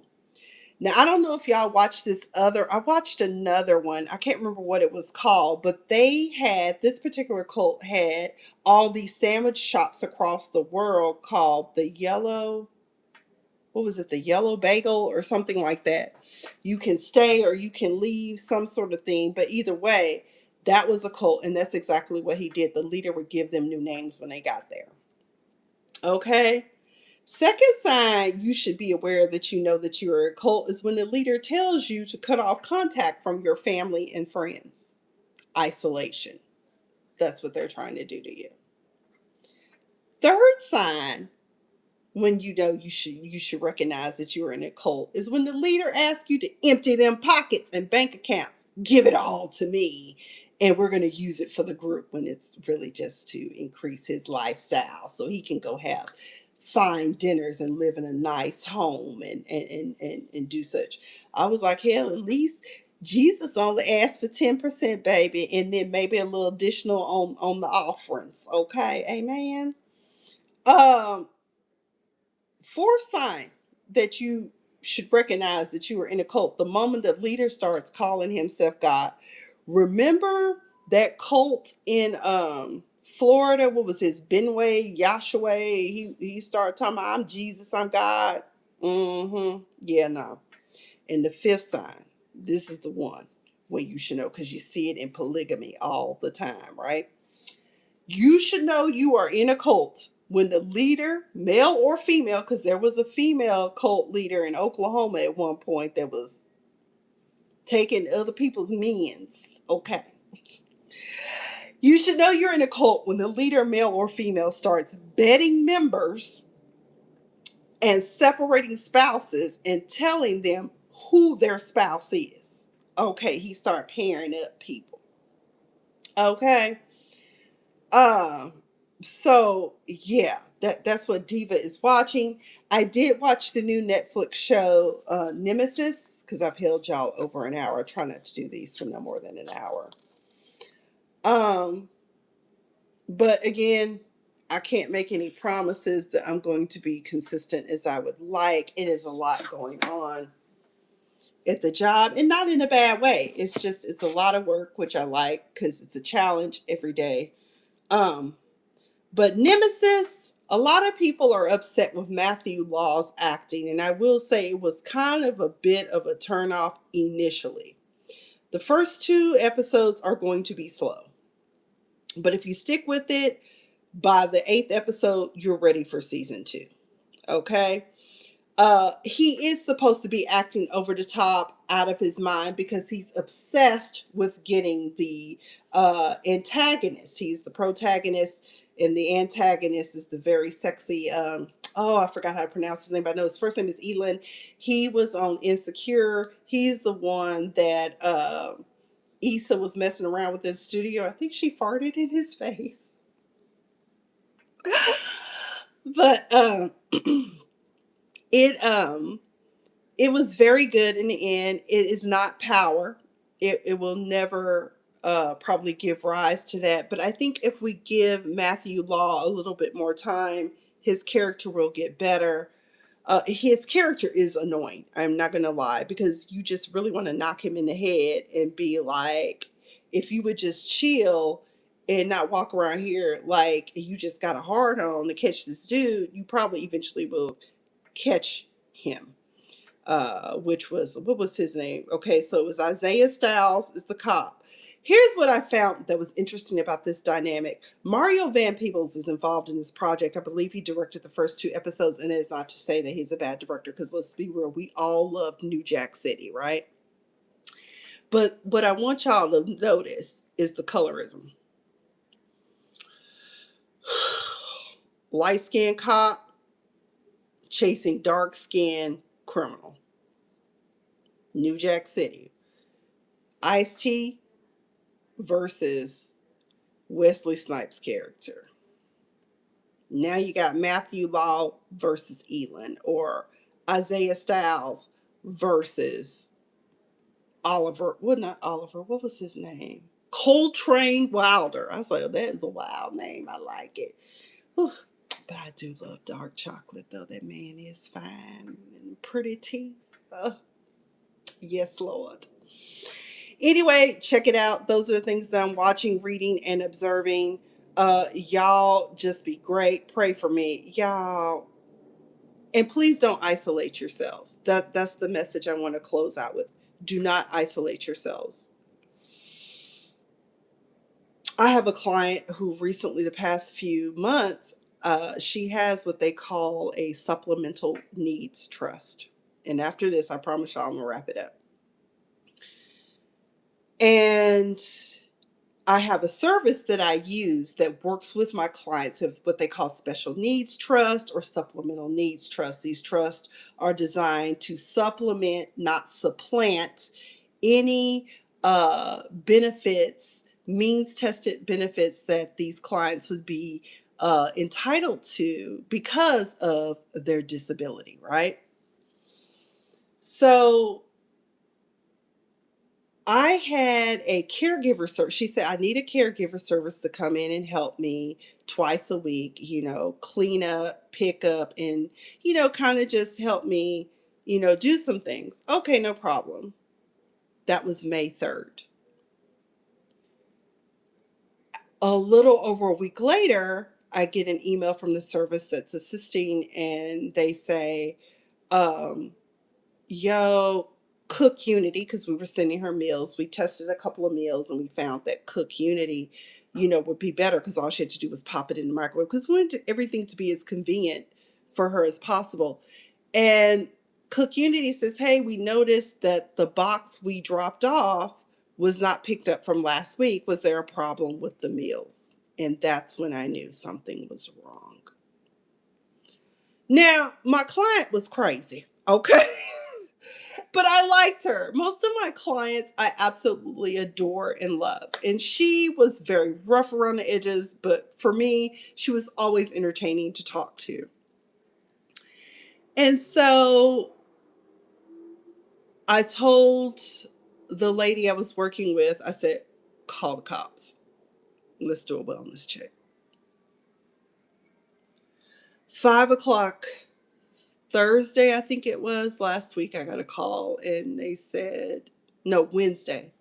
Now, I don't know if y'all watched I watched another one. I can't remember what it was called, but this particular cult had all these sandwich shops across the world called what was it, the Yellow Bagel or something like that. You can stay or you can leave, some sort of thing. But either way, that was a cult, and that's exactly what he did. The leader would give them new names when they got there. Okay. Second sign you should be aware that you know that you're a cult is when the leader tells you to cut off contact from your family and friends. Isolation. That's what they're trying to do to you. Third sign when you know you should recognize that you're in a cult is when the leader asks you to empty them pockets and bank accounts. Give it all to me. And we're going to use it for the group when it's really just to increase his lifestyle so he can go have fine dinners and live in a nice home and do such. I was like, hell, at least Jesus only asked for 10%, baby, and then maybe a little additional on the offerings. Okay, amen. Um, Fourth sign that you should recognize that you are in a cult, the moment the leader starts calling himself God. Remember that cult in Florida? What was his Benway, Yahshua? He started talking about, I'm Jesus, I'm God. Mm-hmm. Yeah, no. And the fifth sign, this is the one when you should know, because you see it in polygamy all the time, right? You should know you are in a cult when the leader, male or female, because there was a female cult leader in Oklahoma at one point that was taking other people's minions. Okay. You should know you're in a cult when the leader, male or female, starts betting members and separating spouses and telling them who their spouse is. Okay, he started pairing up people. Okay. Um, so yeah, that's what Diva is watching. I did watch the new Netflix show Nemesis because I've held y'all over an hour. I try not to do these for no more than an hour. Um, but again, I can't make any promises that I'm going to be consistent as I would like. It is a lot going on at the job, and not in a bad way. It's a lot of work, which I like because it's a challenge every day. Um, But Nemesis, a lot of people are upset with Matthew Law's acting, and I will say it was kind of a bit of a turnoff initially. The first 2 episodes are going to be slow, but if you stick with it, by the 8th episode, you're ready for season 2. Okay? He is supposed to be acting over the top, out of his mind, because he's obsessed with getting the antagonist. He's the protagonist, and the antagonist is the very sexy. Oh, I forgot how to pronounce his name, but I know his first name is Elon. He was on Insecure. He's the one that Issa was messing around with in the studio. I think she farted in his face. But it it was very good in the end. It is not Power. It will never probably give rise to that. But I think if we give Matthew Law a little bit more time, his character will get better. His character is annoying. I'm not gonna lie, because you just really want to knock him in the head and be like, if you would just chill and not walk around here like you just got a hard on to catch this dude, you probably eventually will catch him. Which was, what was his name? Okay, so it was Isaiah Styles is the cop. Here's what I found that was interesting about this dynamic. Mario Van Peebles is involved in this project. I believe he directed the first two episodes, and it is not to say that he's a bad director, because let's be real, we all loved New Jack City, right? But what I want y'all to notice is the colorism. Light skinned cop chasing dark skinned criminal. New Jack City. Ice T versus Wesley Snipes' character. Now you got Matthew Law versus Elon, or Isaiah Styles versus Oliver. Well, not Oliver. What was his name? Coltrane Wilder. I was like, oh, that is a wild name. I like it. Whew. But I do love dark chocolate, though. That man is fine and pretty teeth. Yes, Lord. Anyway, check it out. Those are the things that I'm watching, reading, and observing. Y'all just be great. Pray for me, y'all, and please don't isolate yourselves. That's the message I want to close out with. Do not isolate yourselves. I have a client who recently, the past few months, she has what they call a supplemental needs trust. And after this, I promise y'all I'm gonna wrap it up. And I have a service that I use that works with my clients of what they call special needs trust or supplemental needs trust. These trusts are designed to supplement, not supplant, any benefits, means tested benefits that these clients would be entitled to because of their disability, right? So I had a caregiver service. She said, I need a caregiver service to come in and help me twice a week, clean up, pick up, and, kind of just help me, do some things. Okay, no problem. That was May 3rd. A little over a week later, I get an email from the service that's assisting, and they say, um, yo, Cook Unity, because we were sending her meals. We tested a couple of meals and we found that Cook Unity, would be better, because all she had to do was pop it in the microwave, because we wanted everything to be as convenient for her as possible. And Cook Unity says, hey, we noticed that the box we dropped off was not picked up from last week. Was there a problem with the meals? And that's when I knew something was wrong. Now, my client was crazy, okay? But I liked her. Most of my clients I absolutely adore and love. And she was very rough around the edges, but for me, she was always entertaining to talk to. And so I told the lady I was working with, I said, call the cops. Let's do a wellness check. 5 o'clock Thursday, I think it was, last week, I got a call and they said, no, Wednesday.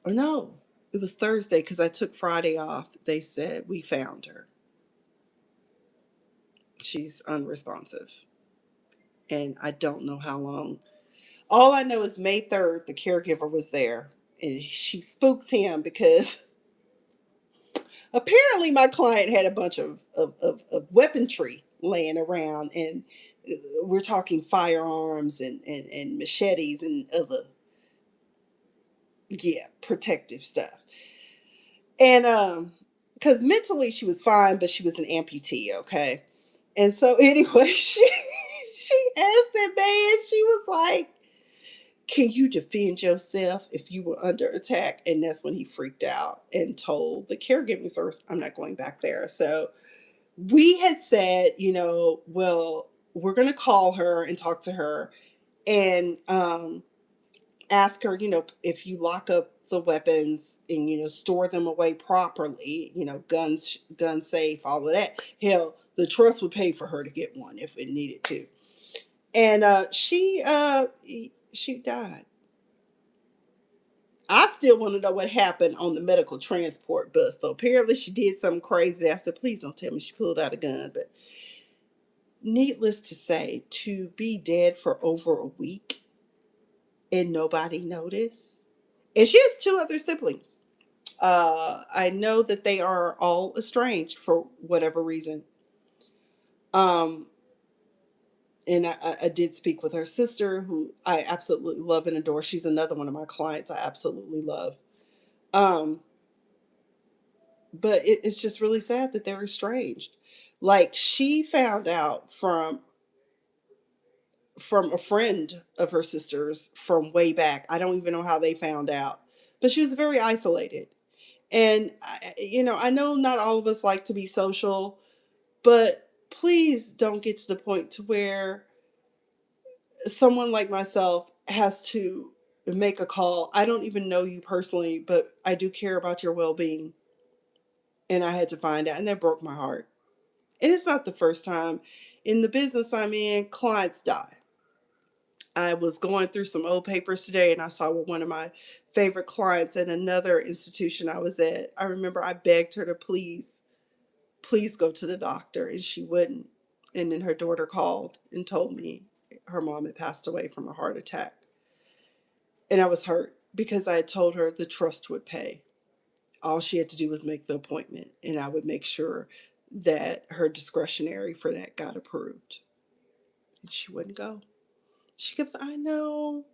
Or no, it was Thursday, because I took Friday off. They said, we found her. She's unresponsive. And I don't know how long. All I know is May 3rd, the caregiver was there. And she spooks him because apparently my client had a bunch of weaponry laying around. And we're talking firearms and machetes and other, yeah, protective stuff. And because mentally she was fine, but she was an amputee, okay? And so anyway, she asked that man, she was like, can you defend yourself if you were under attack? And that's when he freaked out and told the caregiving service, I'm not going back there. So we had said, well, we're going to call her and talk to her and ask her, if you lock up the weapons and, store them away properly, guns, gun safe, all of that, hell, the trust would pay for her to get one if it needed to. And she died. I still want to know what happened on the medical transport bus, though. Apparently, she did something crazy. I said, please don't tell me she pulled out a gun. But needless to say, to be dead for over a week and nobody noticed. And she has two other siblings. I know that they are all estranged for whatever reason. Um, and I did speak with her sister, who I absolutely love and adore. She's another one of my clients I absolutely love. Um, but it's just really sad that they're estranged. Like she found out from a friend of her sister's from way back. I don't even know how they found out, but she was very isolated. And I know not all of us like to be social, but please don't get to the point to where someone like myself has to make a call. I don't even know you personally, but I do care about your well-being, and I had to find out, and that broke my heart. And it's not the first time. In the business I'm in, clients die. I was going through some old papers today and I saw one of my favorite clients at another institution I was at. I remember I begged her to please go to the doctor, and she wouldn't. And then her daughter called and told me her mom had passed away from a heart attack. And I was hurt because I had told her the trust would pay. All she had to do was make the appointment, and I would make sure that her discretionary for that got approved. And she wouldn't go. She kept saying, I know.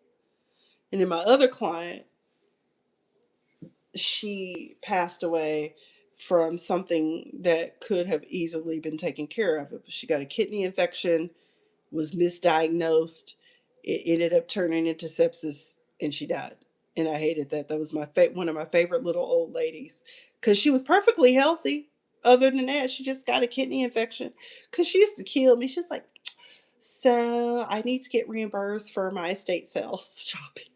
And then my other client, she passed away from something that could have easily been taken care of. She got a kidney infection, was misdiagnosed. It ended up turning into sepsis, and she died. And I hated that. That was one of my favorite little old ladies, because she was perfectly healthy. Other than that, she just got a kidney infection. Because she used to kill me. She's like, so I need to get reimbursed for my estate sales shopping.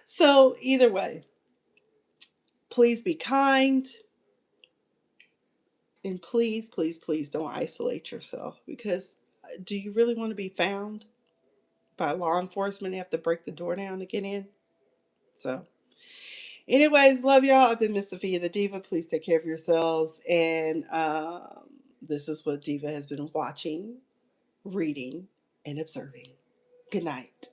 So either way, please be kind, and please, please, please don't isolate yourself, because do you really want to be found by law enforcement and have to break the door down to get in? So, anyways, love y'all. I've been Miss Sophia the Diva. Please take care of yourselves. And this is what Diva has been watching, reading, and observing. Good night.